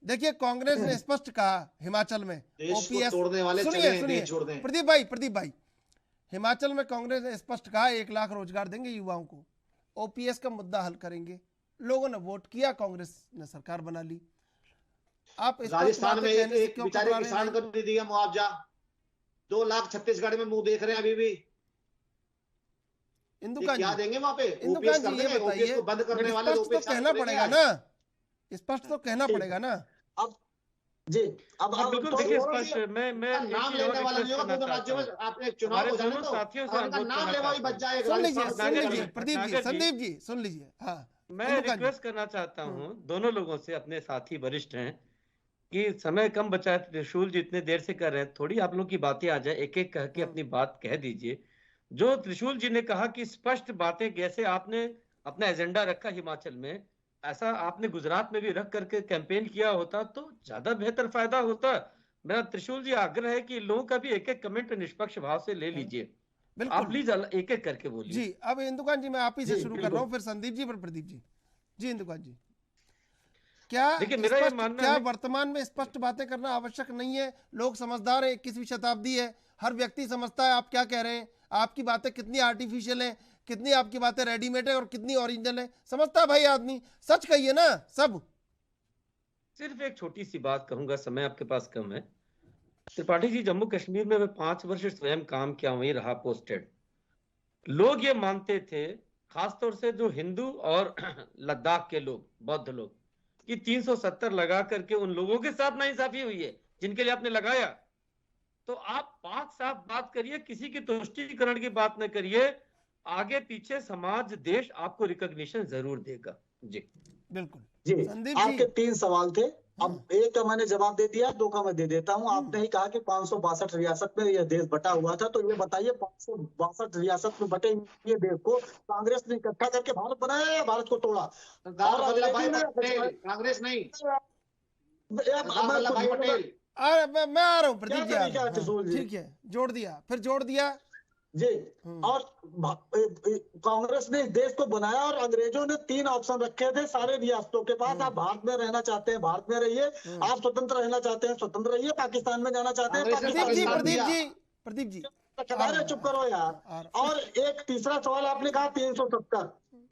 देखिए कांग्रेस ने स्पष्ट कहा हिमाचल में ओपीएस तोड़ने वाले, सुनिए प्रदीप भाई, हिमाचल में कांग्रेस ने स्पष्ट कहा 1 लाख रोजगार देंगे युवाओं को, ओपीएस का मुद्दा हल करेंगे। लोगों ने वोट किया, कांग्रेस ने सरकार बना ली। आप राजस्थान में एक बेचारे किसान को नहीं दिया मुआवजा, 2 लाख छत्तीसगढ़ में मुंह देख रहे हैं अभी भी। क्या देंगे वहां पे? ओपीएस कर देंगे, ओपीएस को बंद करने वाले तो कहना पड़ेगा ना, स्पष्ट तो कहना पड़ेगा ना। अब जी, अब बिल्कुल देखिए, स्पष्ट मैं नाम लेने वाला नहीं होगा। दोनों राज्यों में आपने चुनाव हो जाने तो साथियों से नाम लेवा ही बच जाएगा। सुन लीजिए प्रदीप जी, संदीप जी सुन लीजिए। हाँ, मैं रिक्वेस्ट करना चाहता हूँ दोनों लोगों से, अपने साथी वरिष्ठ हैं, कि समय कम बचा है, त्रिशूल जी इतने देर से कर रहे हैं, थोड़ी आप लोगों की बातें आ जाए, एक एक कह के अपनी बात कह दीजिए। जो त्रिशूल जी ने कहा कि स्पष्ट बातें, जैसे आपने अपना एजेंडा रखा हिमाचल में, ऐसा आपने गुजरात में भी रख करके कैंपेन किया होता तो ज्यादा बेहतर फायदा होता। मेरा त्रिशूल जी आग्रह है कि लोगों का भी एक एक कमेंट निष्पक्ष भाव से ले लीजिए। आप प्लीज एक एक करके बोलिए। जी, अब इंदुकान जी मैं आप ही से शुरू कर रहा हूँ, फिर संदीप जी, फिर प्रदीप जी। जी इंदुकान जी। क्या देखिए मेरा ये मानना क्या है वर्तमान में स्पष्ट बातें करना आवश्यक नहीं है? लोग समझदार है, 21वीं शताब्दी है, हर व्यक्ति समझता है आप क्या कह रहे हैं, आपकी बातें कितनी आर्टिफिशियल हैं, कितनी आपकी बातें रेडीमेड है और कितनी ओरिजिनल है, समझता है भाई आदमी। सच कहिए ना सब। सिर्फ एक छोटी सी बात कहूंगा, समय आपके पास कम है। त्रिपाठी जी, जम्मू कश्मीर में मैं 5 वर्ष स्वयं काम किया, वहीं रहा पोस्टेड। लोग ये मानते थे, खासतौर से जो हिंदू और लद्दाख के लोग, बौद्ध लोग, कि 370 लगा करके उन लोगों के साथ नाइंसाफी हुई है जिनके लिए आपने लगाया। तो आप पाक साफ बात करिए, किसी की तुष्टीकरण की बात न करिए। आगे पीछे समाज, देश आपको रिकॉग्निशन जरूर देगा। जी बिल्कुल जी। संदीप आपके जी, 3 सवाल थे, अब एक का मैंने जवाब दे दिया, 2 का मैं दे देता हूँ। आपने ही कहा कि 562 रियासत में यह देश बटा हुआ था, तो ये बताइए 562 रियासत में बटे ये देश को कांग्रेस ने इकट्ठा करके भारत बनाया या भारत को तोड़ा? सरदार और वल्लभ भाई अंग्रेजी पटेल, ने कांग्रेस नहीं, सरदार वल्लभ भाई पटेल। अरे मैं आ रहा हूँ प्रदीप जी, आ तरीका रहा है हूँ। त्रिशूल जी? ठीक है, जोड़ दिया, फिर जोड़ दिया जी। और कांग्रेस ने इस देश को बनाया और अंग्रेजों ने 3 ऑप्शन रखे थे सारे रियासतों के पास। आप भारत में रहना चाहते हैं भारत में रहिए, आप स्वतंत्र रहना चाहते हैं स्वतंत्र रहिए, पाकिस्तान में जाना चाहते हैं कांग्रेस ने प्रदीप जी, पाकिस्तान पाकिस्तान प्रदीप दिया। जी, प्रदीप जी, अरे चुप करो यार। और एक तीसरा सवाल आपने कहा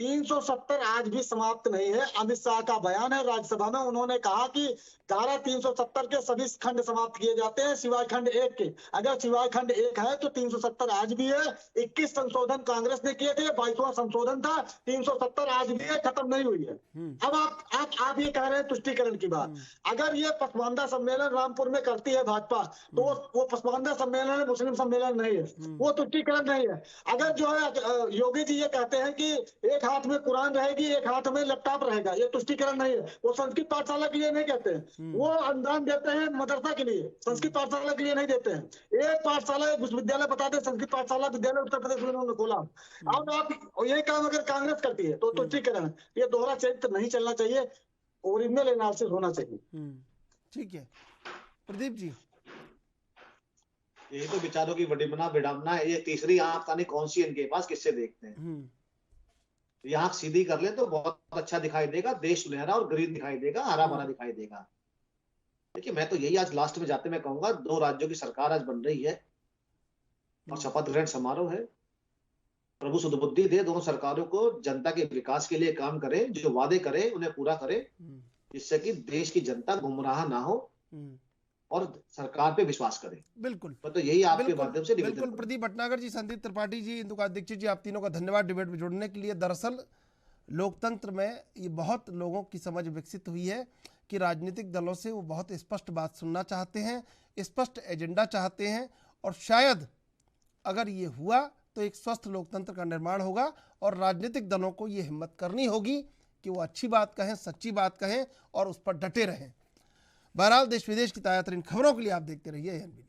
370 आज भी समाप्त नहीं है। अमित शाह का बयान है राज्यसभा में, उन्होंने कहा कि धारा 370 के सभी खंड समाप्त किए जाते हैं सिवाय खंड 1 के। अगर सिवाय खंड 1 है तो 370 आज भी है। 21 संशोधन कांग्रेस ने किए थे, 22वां संशोधन था। 370 आज भी है, खत्म नहीं हुई है। अब आप ये कह रहे हैं तुष्टीकरण की बात। अगर ये पसमानदा सम्मेलन रामपुर में करती है भाजपा, तो वो पसमानदा सम्मेलन है, मुस्लिम सम्मेलन नहीं है, वो तुष्टीकरण नहीं है। अगर जो है योगी जी ये कहते हैं कि एक हाथ में कुरान रहेगी, एक हाथ में लैपटॉप रहेगा, ये तुष्टीकरण नहीं है। वो संस्कृत पाठशाला के लिए नहीं कहते हैं, वो अनुदान देते हैं मदरसा के लिए, संस्कृत पाठशाला के लिए नहीं देते हैं। एक पाठशाला, एक विश्वविद्यालय बताते हैं, संस्कृत पाठशाला विद्यालय उत्तर प्रदेश में उन्होंने खोला। अब आप यही काम अगर कांग्रेस करती है तो तुष्टीकरण है। ये दोहरा चरित्र नहीं चलना चाहिए, ओरिजिनल एनालिसिस होना चाहिए। ठीक है प्रदीप जी। यही तो विचारों की विडंबना है। ये तीसरी आंख तानी कौन सी इनके पास, किससे देखते हैं। ये आंख सीधी कर ले तो बहुत अच्छा दिखाई देगा, देश सुनहरा और ग्रीन दिखाई देगा, हरा भरा दिखाई देगा। देखिए मैं तो यही आज लास्ट में जाते मैं कहूंगा, 2 राज्यों की सरकार आज बन रही है और शपथ ग्रहण समारोह है। प्रभु सुदबुद्धि दे दोनों सरकारों को, जनता के विकास के लिए काम करे, जो वादे करे उन्हें पूरा करे, जिससे कि देश की जनता गुमराह ना हो और सरकार पे विश्वास करे। बिल्कुल, मैं तो यही आपके माध्यम से निवेदन बिल्कुल। प्रदीप भटनागर जी, संदीप त्रिपाठी जी, इंदुका दीक्षित जी, आप तीनों का धन्यवाद डिबेट में जुड़ने के लिए। दरअसल लोकतंत्र में ये बहुत लोगों की समझ विकसित हुई है कि राजनीतिक दलों से वो बहुत स्पष्ट बात सुनना चाहते हैं, स्पष्ट एजेंडा चाहते हैं, और शायद अगर ये हुआ तो एक स्वस्थ लोकतंत्र का निर्माण होगा। और राजनीतिक दलों को ये हिम्मत करनी होगी कि वो अच्छी बात कहें, सच्ची बात कहें और उस पर डटे रहें। बहरहाल देश विदेश की ताज़ा तरीन खबरों के लिए आप देखते रहिए एएनबी।